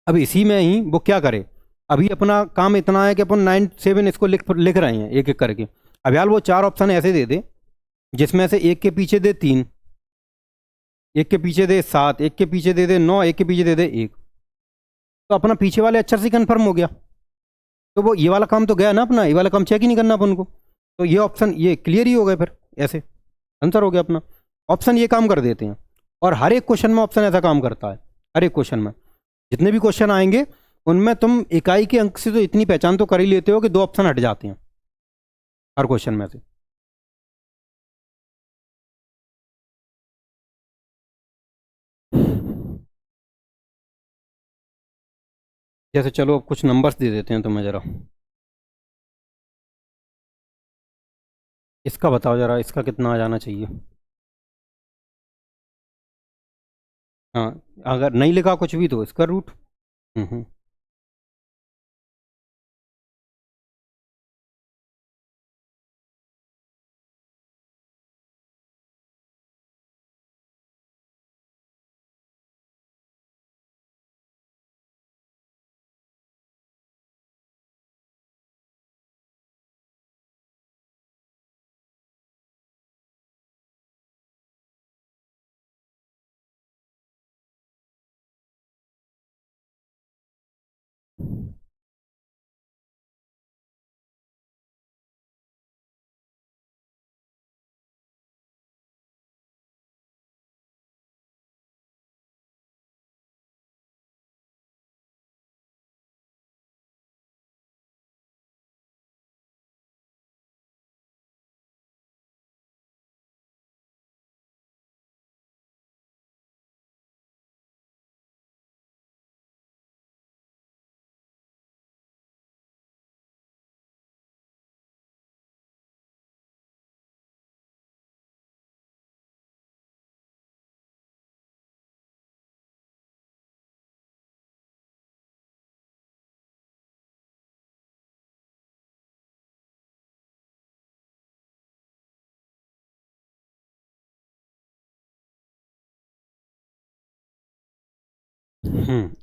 अब इसी में ही वो क्या करे, अभी अपना काम इतना है कि अपन 9 7 इसको लिख लिख रहे हैं एक एक करके। अब यार वो चार ऑप्शन ऐसे दे दे जिसमें से एक के पीछे दे 3, एक के पीछे दे 7, एक के पीछे दे दे 9, एक के पीछे दे दे 1, तो अपना पीछे वाले अक्षर से कंफर्म हो गया। तो वो ये वाला काम तो गया ना अपना, ये वाला काम चेक ही नहीं करना अपन को, तो ये ऑप्शन ये क्लियर ही हो गए, फिर ऐसे आंसर हो गया अपना। ऑप्शन ये काम कर देते हैं, और हर एक क्वेश्चन में ऑप्शन ऐसा काम करता है। हर एक क्वेश्चन में जितने भी क्वेश्चन आएंगे उनमें तुम इकाई के अंक से तो इतनी पहचान तो कर ही लेते हो कि दो ऑप्शन हट जाते हैं हर क्वेश्चन में से। जैसे चलो अब कुछ नंबर्स दे देते हैं तुम्हें जरा, इसका बताओ जरा, इसका कितना आ जाना चाहिए। हाँ, अगर नहीं लिखा कुछ भी तो इसका रूट। हम्म।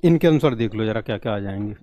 इनके अनुसार देख लो जरा क्या क्या आ जाएंगे।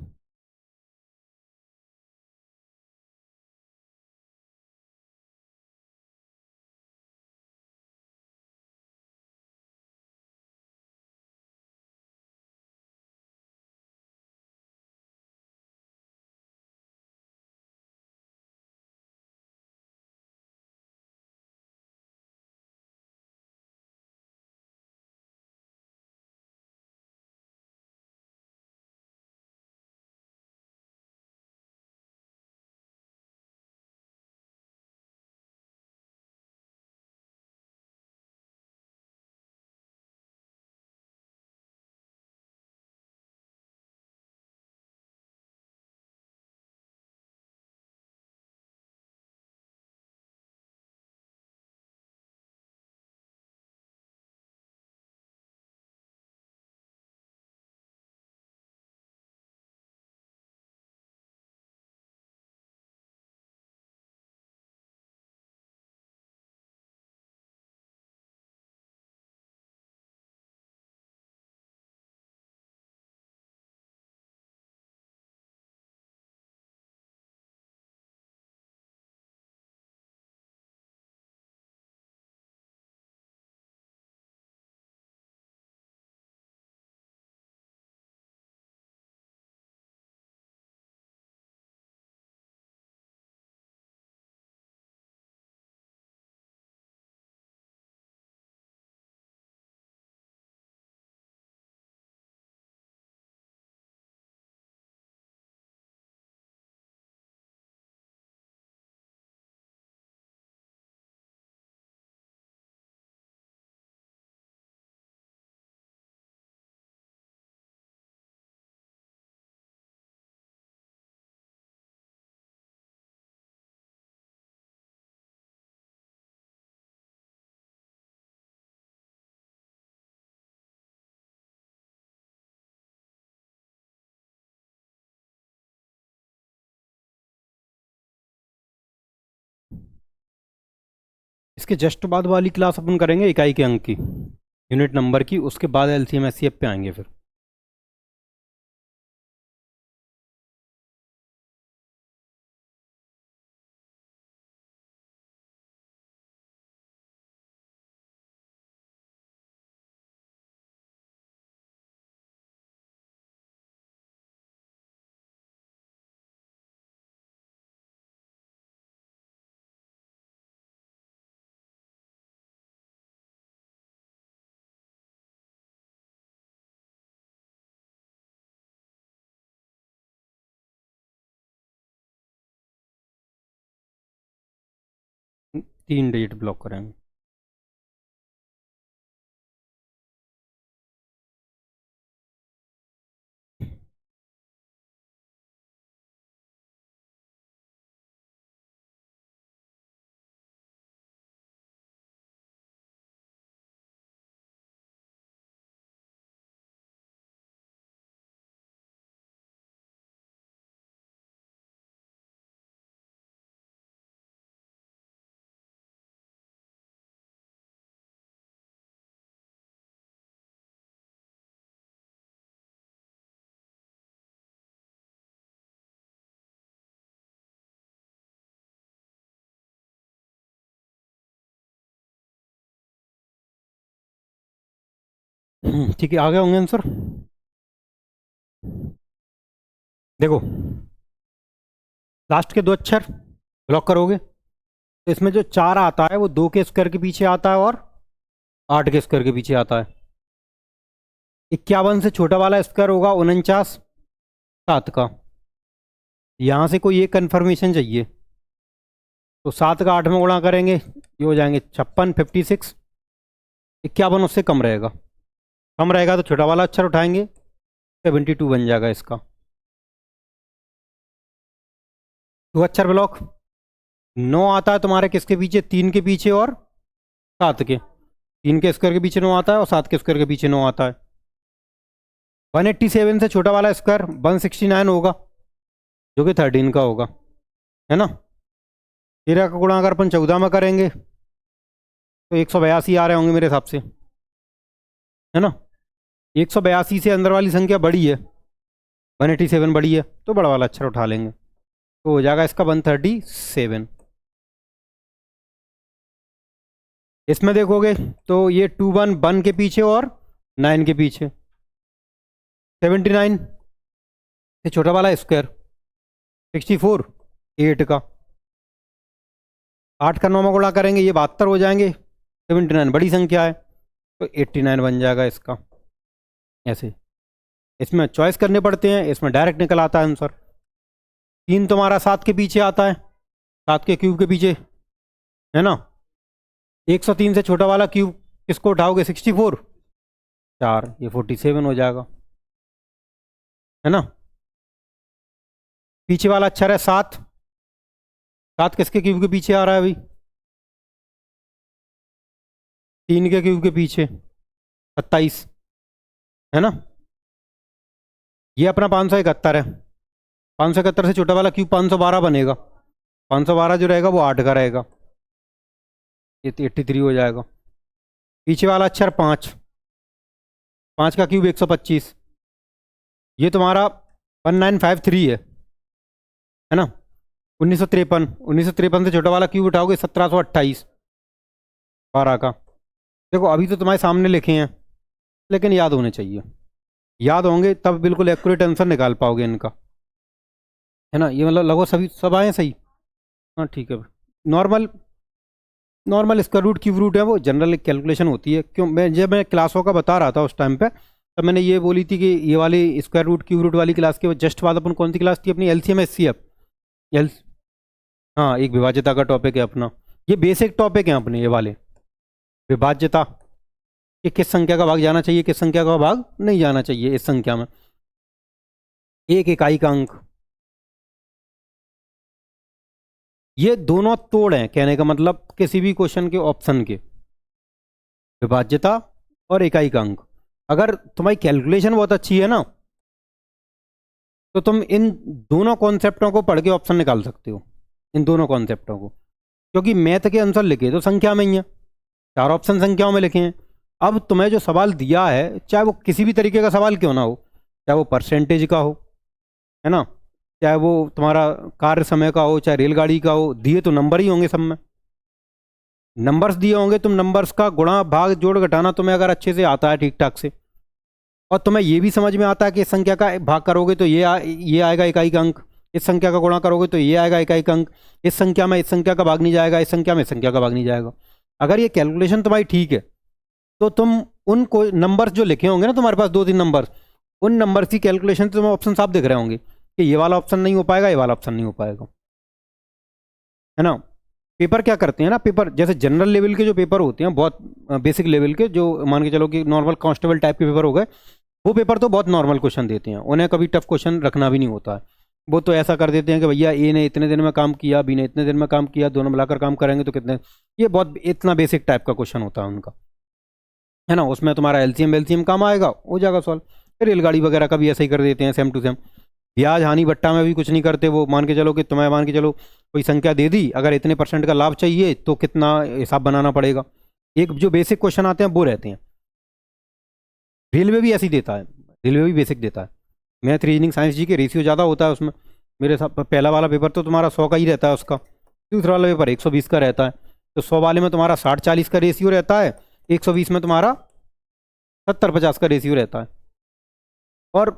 इसके जस्ट बाद वाली क्लास अपन करेंगे इकाई के अंक की, यूनिट नंबर की, उसके बाद एलसीएम एचसीएफ पे आएंगे फिर। तीन डिजिट ब्लॉक करेंगे। ठीक है, आ गए होंगे आंसर। देखो लास्ट के दो अक्षर ब्लॉक करोगे तो इसमें जो 4 आता है वो 2 के स्क्वायर के पीछे आता है और 8 के स्क्वायर के पीछे आता है। 51 से छोटा वाला स्क्वायर होगा 49 7 का। यहाँ से कोई एक कन्फर्मेशन चाहिए तो 7 का 8 में गुणा करेंगे, ये हो जाएंगे 56 56। 51 उससे कम रहेगा, कम रहेगा तो छोटा वाला अक्षर उठाएंगे, 72 बन जाएगा इसका। दो अक्षर ब्लॉक 9 आता है तुम्हारे किसके पीछे, 3 के पीछे और 7 के। 3 के स्क्वायर के पीछे 9 आता है और 7 के स्क्वायर के पीछे 9 आता है। 187 से छोटा वाला स्क्वायर 169 होगा जो कि 13 का होगा, है ना। 13 का गुणा अगर अपन 14 में करेंगे तो 182 आ रहे होंगे मेरे हिसाब से, है ना। 182 से अंदर वाली संख्या बड़ी है, 187 बड़ी है तो बड़ा वाला अक्षर उठा लेंगे, तो हो जाएगा इसका 137। इसमें देखोगे तो ये 21 1 के पीछे और 9 के पीछे। 79 से छोटा वाला स्क्वायर 64 8 का। 8 का 9 में गुणा करेंगे ये 72 हो जाएंगे। 79 बड़ी संख्या है तो 89 बन जाएगा इसका। ऐसे इसमें चॉइस करने पड़ते हैं, इसमें डायरेक्ट निकल आता है आंसर। 3 तुम्हारा 7 के पीछे आता है, 7 के क्यूब के पीछे, है ना। 103 से छोटा वाला क्यूब किसको उठाओगे, 64 4, ये 47 हो जाएगा, है ना। पीछे वाला अक्षर है 7, 7 किसके क्यूब के पीछे आ रहा है अभी, 3 के क्यूब के पीछे 27, है ना। ये अपना 571 है, 571 से छोटा वाला क्यूब 512 बनेगा, 512 जो रहेगा वो 8 का रहेगा, ये 83 हो जाएगा। पीछे वाला अक्षर 5, 5 का क्यूब 125, ये तुम्हारा 1953 है ना। 1953 से छोटा वाला क्यूब उठाओगे 1728 12 का। देखो अभी तो तुम्हारे सामने लिखे हैं लेकिन याद होने चाहिए, याद होंगे तब बिल्कुल एक्यूरेट आंसर निकाल पाओगे इनका, है ना। ये मतलब लगभग सभी सब आए सही, हाँ ठीक है। Normal normal square root cube root है वो जनरल एक कैलकुलेशन होती है। क्यों, जब मैं क्लासों का बता रहा था उस टाइम पे तब मैंने ये बोली थी कि ये वाली स्क्वायर रूट क्यूब रूट वाली क्लास के जस्ट बाद अपन कौन सी क्लास थी अपनी, एलसीएम एचसीएफ। एल हाँ, एक विभाज्यता का टॉपिक है अपना, ये बेसिक टॉपिक है अपने ये वाले, विभाज्यता कि किस संख्या का भाग जाना चाहिए किस संख्या का भाग नहीं जाना चाहिए इस संख्या में। एक इकाई का अंक, ये दोनों तोड़ हैं, कहने का मतलब किसी भी क्वेश्चन के ऑप्शन के, विभाज्यता और इकाई का अंक। अगर तुम्हारी कैलकुलेशन बहुत अच्छी है ना तो तुम इन दोनों कॉन्सेप्टों को पढ़ के ऑप्शन निकाल सकते हो, इन दोनों कॉन्सेप्टों को। क्योंकि मैथ के आंसर लिखे तो संख्या में ही है, 4 ऑप्शन संख्याओं में लिखे हैं। अब तुम्हें जो सवाल दिया है, चाहे वो किसी भी तरीके का सवाल क्यों ना हो, चाहे वो परसेंटेज का हो, है ना, चाहे वो तुम्हारा कार्य समय का हो, चाहे रेलगाड़ी का हो, दिए तो नंबर ही होंगे सब में, नंबर्स दिए होंगे। तुम नंबर्स का गुणा भाग जोड़ घटाना तुम्हें अगर अच्छे से आता है ठीक ठाक से, और तुम्हें ये भी समझ में आता है कि इस संख्या का भाग करोगे तो ये आएगा इकाई का अंक, इस संख्या का गुणा करोगे तो ये आएगा इकाई का अंक, इस संख्या में इस संख्या का भाग नहीं जाएगा, इस संख्या में इस संख्या का भाग नहीं जाएगा। अगर ये कैलकुलेशन तुम्हारी ठीक है तो तुम उन कोई नंबर्स जो लिखे होंगे ना तुम्हारे पास 2-3 नंबर, उन नंबर्स की कैलकुलेशन से तुम्हें ऑप्शन साफ दिख रहे होंगे कि ये वाला ऑप्शन नहीं हो पाएगा, ये वाला ऑप्शन नहीं हो पाएगा, है ना। पेपर क्या करते हैं ना, पेपर जैसे जनरल लेवल के जो पेपर होते हैं, बहुत बेसिक लेवल के, जो मान के चलो कि नॉर्मल कांस्टेबल टाइप के पेपर हो गए, वो पेपर तो बहुत नॉर्मल क्वेश्चन देते हैं, उन्हें कभी टफ क्वेश्चन रखना भी नहीं होता है। वो तो ऐसा कर देते हैं कि भैया ए ने इतने दिन में काम किया, बी ने इतने दिन में काम किया, दोनों मिलाकर काम करेंगे तो कितने, ये बहुत इतना बेसिक टाइप का क्वेश्चन होता है उनका, है ना। उसमें तुम्हारा एलसीएम काम आएगा, हो जाएगा सॉल्व। फिर रेलगाड़ी वगैरह का भी ऐसा ही कर देते हैं, सेम टू सेम। ब्याज हानि बट्टा में भी कुछ नहीं करते वो, मान के चलो कि तुम्हें मान के चलो कोई संख्या दे दी, अगर इतने % का लाभ चाहिए तो कितना हिसाब बनाना पड़ेगा, एक जो बेसिक क्वेश्चन आते हैं वो रहते हैं। रेलवे भी ऐसे ही देता है, रेलवे भी बेसिक देता है। मैथ रीजनिंग साइंस जी के रेशियो ज़्यादा होता है उसमें। मेरे साथ पहला वाला पेपर तो तुम्हारा 100 का ही रहता है उसका, दूसरा वाला पेपर 120 का रहता है। तो 100 वाले में तुम्हारा 60-40 का रेशियो रहता है, 120 में तुम्हारा 70-50 का रेशियो रहता है। और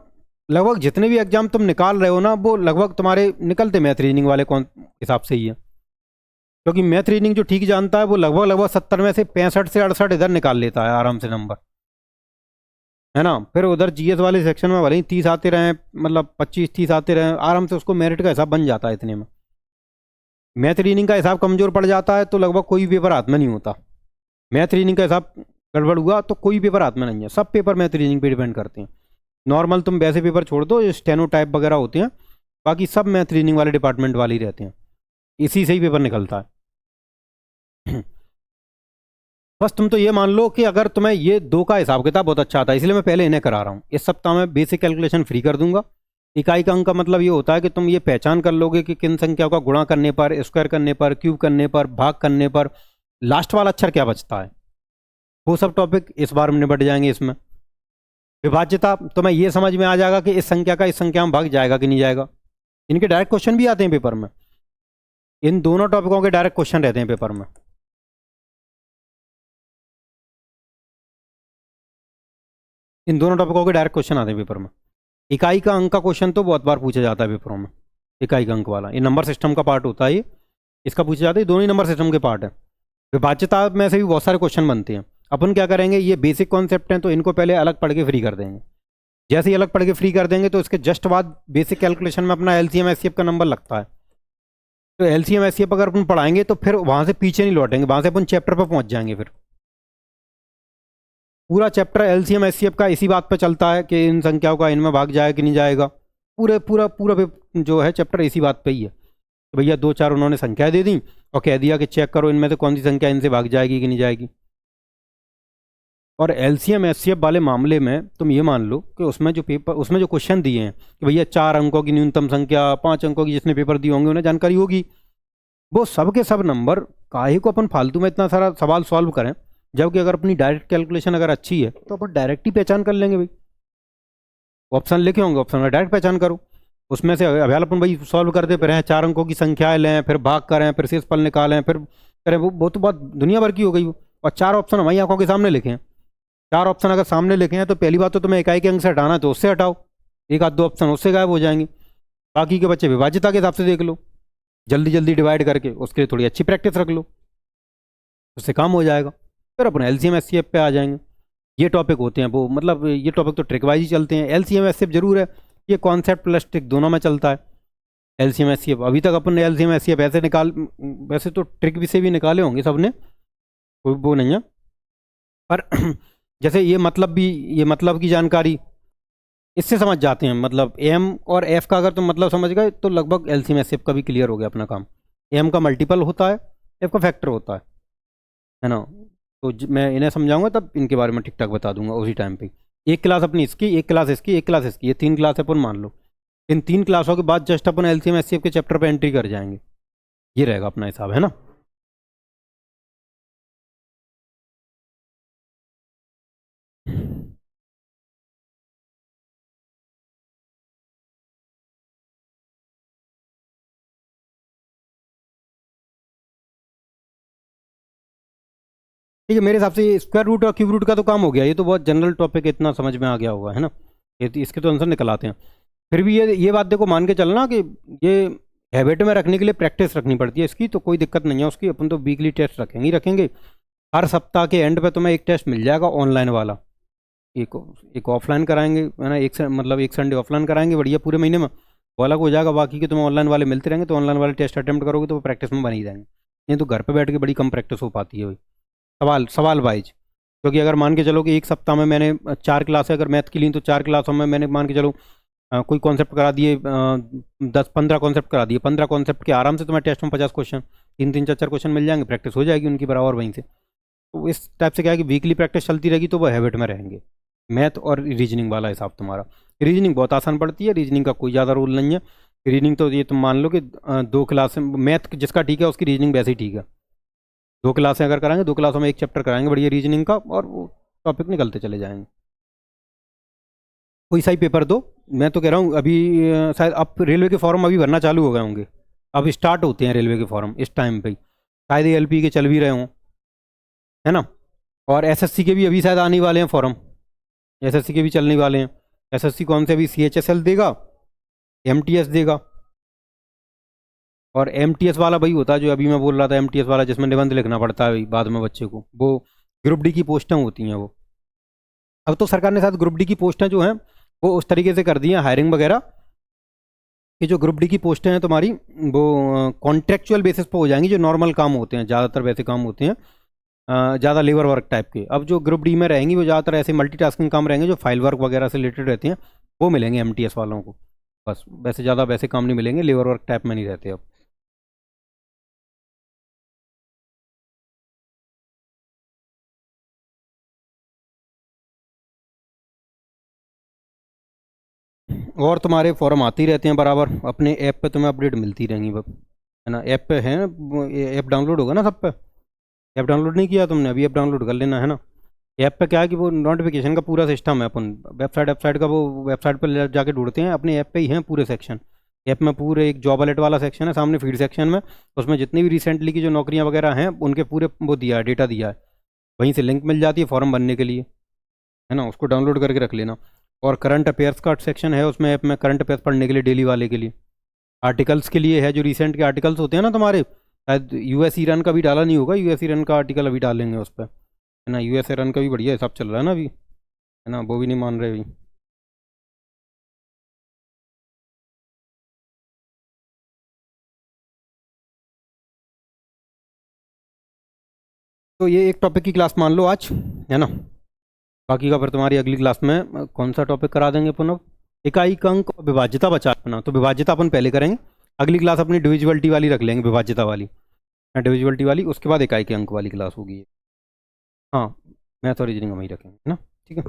लगभग जितने भी एग्जाम तुम निकाल रहे हो ना, वो लगभग तुम्हारे निकलते मैथ रीजनिंग वाले कौन हिसाब से ही है, क्योंकि मैथ रीजनिंग जो ठीक जानता है वो लगभग 70 में से 65 से 68 इधर निकाल लेता है आराम से नंबर, है ना। फिर उधर जीएस वाले सेक्शन में भले ही 30 आते रहे, मतलब 25-30 आते रहे, आराम से उसको मेरिट का हिसाब बन जाता है इतने में। मैथ रीजनिंग का हिसाब कमजोर पड़ जाता है तो लगभग कोई पेपर हाथ में नहीं होता। मैथ रीजनिंग का हिसाब गड़बड़ हुआ तो कोई पेपर हाथ में नहीं है, सब पेपर मैथ रीजनिंग पे डिपेंड करते हैं। नॉर्मल तुम वैसे पेपर छोड़ दो, स्टेनो टाइप वगैरह होते हैं, बाकी सब मैथ रीजनिंग वाले डिपार्टमेंट वाले ही रहते हैं, इसी से ही पेपर निकलता है। बस तुम तो ये मान लो कि अगर तुम्हें ये 2 का हिसाब किताब बहुत अच्छा आता है, इसलिए मैं पहले इन्हें करा रहा हूँ। इस सप्ताह में बेसिक कैलकुलेशन फ्री कर दूंगा। इकाई का अंक का मतलब ये होता है कि तुम ये पहचान कर लोगे कि किन संख्याओं का गुणा करने पर, स्क्वायर करने पर, क्यूब करने पर, भाग करने पर लास्ट वाला अक्षर क्या बचता है। वो सब टॉपिक इस बार में निपट जाएंगे इसमें। विभाज्यता तुम्हें ये समझ में आ जाएगा कि इस संख्या का इस संख्या में भाग जाएगा कि नहीं जाएगा। इनके डायरेक्ट क्वेश्चन भी आते हैं पेपर में, इन दोनों टॉपिकों के डायरेक्ट क्वेश्चन रहते हैं पेपर में। इन दोनों टॉपिकों के डायरेक्ट क्वेश्चन आते हैं पेपर में। इकाई का अंक का क्वेश्चन तो बहुत बार पूछा जाता है पेपरों में, इकाई का अंक वाला, ये नंबर सिस्टम का पार्ट होता है, ये इसका पूछा जाता है, दोनों ही नंबर सिस्टम के पार्ट है। विभाज्यता में से भी बहुत सारे क्वेश्चन बनते हैं। अपन क्या करेंगे, ये बेसिक कॉन्सेप्ट हैं तो इनको पहले अलग पढ़ के फ्री कर देंगे। जैसे ही अलग पढ़ के फ्री कर देंगे तो इसके जस्ट बाद बेसिक कैलकुलेशन में अपना एलसीएम एचसीएफ का नंबर लगता है। तो एलसीएम एचसीएफ अगर अपन पढ़ाएंगे तो फिर वहाँ से पीछे नहीं लौटेंगे, वहाँ से अपन चैप्टर पर पहुँच जाएंगे। फिर पूरा चैप्टर एलसीएम एचसीएफ का इसी बात पर चलता है कि इन संख्याओं का इनमें भाग जाएगा कि नहीं जाएगा। पूरा जो है चैप्टर इसी बात पे ही है। तो भैया 2-4 उन्होंने संख्याएं दे दी और कह दिया कि चेक करो इनमें से कौन सी संख्या इनसे भाग जाएगी कि नहीं जाएगी। और एलसीएम एचसीएफ वाले मामले में तुम ये मान लो कि उसमें जो क्वेश्चन दिए हैं कि भैया 4 अंकों की न्यूनतम संख्या, 5 अंकों की, जिसने पेपर दिए होंगे उन्हें जानकारी होगी। वो सब के सब नंबर, काहे को अपन फालतू में इतना सारा सवाल सॉल्व करें, जबकि अगर अपनी डायरेक्ट कैलकुलेशन अगर अच्छी है तो अपन डायरेक्ट ही पहचान कर लेंगे। भाई ऑप्शन लिखे होंगे, ऑप्शन में डायरेक्ट पहचान करो, उसमें से अभ्याल अपन भाई सॉल्व करते फिर हैं, 4 अंकों की संख्याएं लें, फिर भाग करें, फिर शेषफल निकालें, फिर करें। वो तो बात दुनिया भर की हो गई वो। और 4 ऑप्शन हमारी आंखों के सामने लिखे हैं। 4 ऑप्शन अगर सामने लिखे हैं तो पहली बात तो तुम्हें इकाई के अंक से हटाना है तो उससे हटाओ, 1-2 ऑप्शन उससे गायब हो जाएंगे। बाकी के बच्चे विभाज्यता के हिसाब से देख लो, जल्दी जल्दी डिवाइड करके, उसके लिए थोड़ी अच्छी प्रैक्टिस रख लो, उससे काम हो जाएगा। फिर अपन एलसीएम एचसीएफ पे आ जाएंगे। ये टॉपिक होते हैं वो, मतलब ये टॉपिक तो ट्रिक वाइज ही चलते हैं। एलसीएम एचसीएफ जरूर है, ये कॉन्सेप्ट प्लस ट्रिक दोनों में चलता है। एलसीएम एचसीएफ अभी तक अपन ने एलसीएम एचसीएफ ऐसे वैसे तो ट्रिक भी से भी निकाले होंगे सबने, कोई वो नहीं है, पर जैसे ये मतलब की जानकारी इससे समझ जाते हैं। मतलब एम और एफ का अगर तुम मतलब समझ गए तो लगभग एलसीएम एचसीएफ का भी क्लियर हो गया अपना काम। एम का मल्टीपल होता है, एफ का फैक्टर होता है ना। तो मैं इन्हें समझाऊंगा तब इनके बारे में ठीक ठाक बता दूंगा उसी टाइम पे। एक क्लास अपनी इसकी, एक क्लास इसकी, एक क्लास इसकी, ये 3 क्लास अपन मान लो। इन 3 क्लासों के बाद जस्ट अपन एलसीएम एचसीएफ के चैप्टर पे एंट्री कर जाएंगे। ये रहेगा अपना हिसाब, है ना। ठीक है, मेरे हिसाब से स्क्वायर रूट और क्यूब रूट का तो काम हो गया, ये तो बहुत जनरल टॉपिक इतना समझ में आ गया होगा, है ना। ये तो इसके तो आंसर निकल आते हैं। फिर भी ये बात देखो मान के चलना कि ये हैबिट में रखने के लिए प्रैक्टिस रखनी पड़ती है इसकी, तो कोई दिक्कत नहीं है उसकी, अपन तो वीकली टेस्ट रखेंगे ही रखेंगे। हर सप्ताह के एंड पे तुम्हें एक टेस्ट मिल जाएगा ऑनलाइन वाला, एक एक ऑफलाइन कराएंगे, है ना, मतलब एक संडे ऑफलाइन कराएंगे बढ़िया पूरे महीने में, वो अलग हो जाएगा। बाकी के तुम्हें ऑनलाइन वाले मिलते रहेंगे, तो ऑनलाइन वाले टेस्ट अटेम्प्ट करोगे तो वो प्रैक्टिस में बन ही जाएंगे। नहीं तो घर पे बैठ के बड़ी कम प्रैक्टिस हो पाती है भाई, सवाल सवाल वाइज। क्योंकि अगर मान के चलो कि एक सप्ताह में मैंने 4 क्लासें अगर मैथ की ली, तो 4 क्लासों में मैंने मान के चलो कोई कॉन्सेप्ट करा दिए, 10-15 कॉन्सेप्ट करा दिए, 15 कॉन्सेप्ट के आराम से तुम्हें टेस्ट में 50 क्वेश्चन, 3-3 4-4 क्वेश्चन मिल जाएंगे, प्रैक्टिस हो जाएगी उनकी बराबर वहीं से। तो इस टाइप से क्या है कि वीकली प्रैक्टिस चलती रहेगी तो वो हैबिट में रहेंगे। मैथ और रीजनिंग वाला हिसाब तुम्हारा, रीजनिंग बहुत आसान पड़ती है, रीजनिंग का कोई ज़्यादा रूल नहीं है। रीजनिंग तो ये तुम मान लो कि 2 क्लास मैथ जिसका ठीक है उसकी रीजनिंग वैसे ही ठीक है। 2 क्लासें अगर कराएंगे, 2 क्लासों में एक चैप्टर कराएंगे बढ़िया रीजनिंग का, और वो टॉपिक निकलते चले जाएंगे। कोई सा ही पेपर दो, मैं तो कह रहा हूँ अभी शायद अब रेलवे के फॉर्म अभी भरना चालू हो गए होंगे, अब स्टार्ट होते हैं रेलवे के फॉर्म इस टाइम पे ही, शायद एलपी के चल भी रहे हों, है ना। और एसएससी के भी अभी शायद आने वाले हैं फॉर्म, एसएससी के भी चलने वाले हैं। एसएससी कौन से, अभी सीएचएसएल देगा, एमटीएस देगा। और एमटीएस वाला वही होता है जो अभी मैं बोल रहा था, एमटीएस वाला जिसमें निबंध लिखना पड़ता है बाद में बच्चे को, वो ग्रुप डी की पोस्टें होती हैं वो। अब तो सरकार ने साथ ग्रुप डी की पोस्टें जो हैं वो उस तरीके से कर दी हैं हायरिंग वगैरह, कि जो ग्रुप डी की पोस्टें हैं तुम्हारी वो कॉन्ट्रेक्चुअल बेसिस पर हो जाएंगी, जो नॉर्मल काम होते हैं ज़्यादातर वैसे काम होते हैं, ज़्यादा लेबर वर्क टाइप के। अब जो ग्रुप डी में रहेंगी वो ज़्यादातर ऐसे मल्टीटास्किंग काम रहेंगे जो फाइल वर्क वगैरह से रिलेटेड रहते हैं, वो मिलेंगे एमटीएस वालों को। बस वैसे ज़्यादा वैसे काम नहीं मिलेंगे, लेबर वर्क टाइप में नहीं रहते अब। और तुम्हारे फॉर्म आते ही रहते हैं बराबर, अपने ऐप पे तुम्हें अपडेट मिलती रहेंगी बस, है ना। ऐप पे है, ऐप डाउनलोड होगा ना सब पे। ऐप डाउनलोड नहीं किया तुमने अभी, ऐप डाउनलोड कर लेना, है ना। ऐप पे क्या है कि वो नोटिफिकेशन का पूरा सिस्टम है, अपन वेबसाइट का वो वेबसाइट पर जाके ढूंढते हैं, अपने ऐप पे ही हैं पूरे सेक्शन। ऐप में पूरे एक जॉब अलर्ट वाला सेक्शन है सामने फीड सेक्शन में, उसमें जितनी भी रिसेंटली की जो नौकरियां वगैरह हैं उनके पूरे वो दिया है, डेटा दिया है, वहीं से लिंक मिल जाती है फॉर्म भरने के लिए, है ना, उसको डाउनलोड करके रख लेना। और करंट अफेयर्स का सेक्शन है उसमें ऐप में, करंट अफेयर्स पढ़ने के लिए डेली वाले के लिए। आर्टिकल्स के लिए है, जो रिसेंट के आर्टिकल्स होते हैं ना तुम्हारे, शायद यूएस ईरान का भी डाला नहीं होगा, यूएस ईरान का आर्टिकल अभी डालेंगे उस पर, है ना। यूएस ईरान का भी बढ़िया हिसाब चल रहा है ना अभी, है ना, वो भी नहीं मान रहे अभी। तो ये एक टॉपिक की क्लास मान लो आज, है ना। बाकी का फिर तुम्हारी अगली क्लास में कौन सा टॉपिक करा देंगे पुनः, इकाई का अंक और विभाज्यता बचा अपना, तो विभाज्यता अपन पहले करेंगे, अगली क्लास अपनी डिविजिबिलिटी वाली रख लेंगे, विभाज्यता वाली, डिविजिबिलिटी वाली, उसके बाद इकाई के अंक वाली क्लास होगी। हाँ, मैथ और रीजनिंग हम ही रखेंगे, है ना। ठीक है।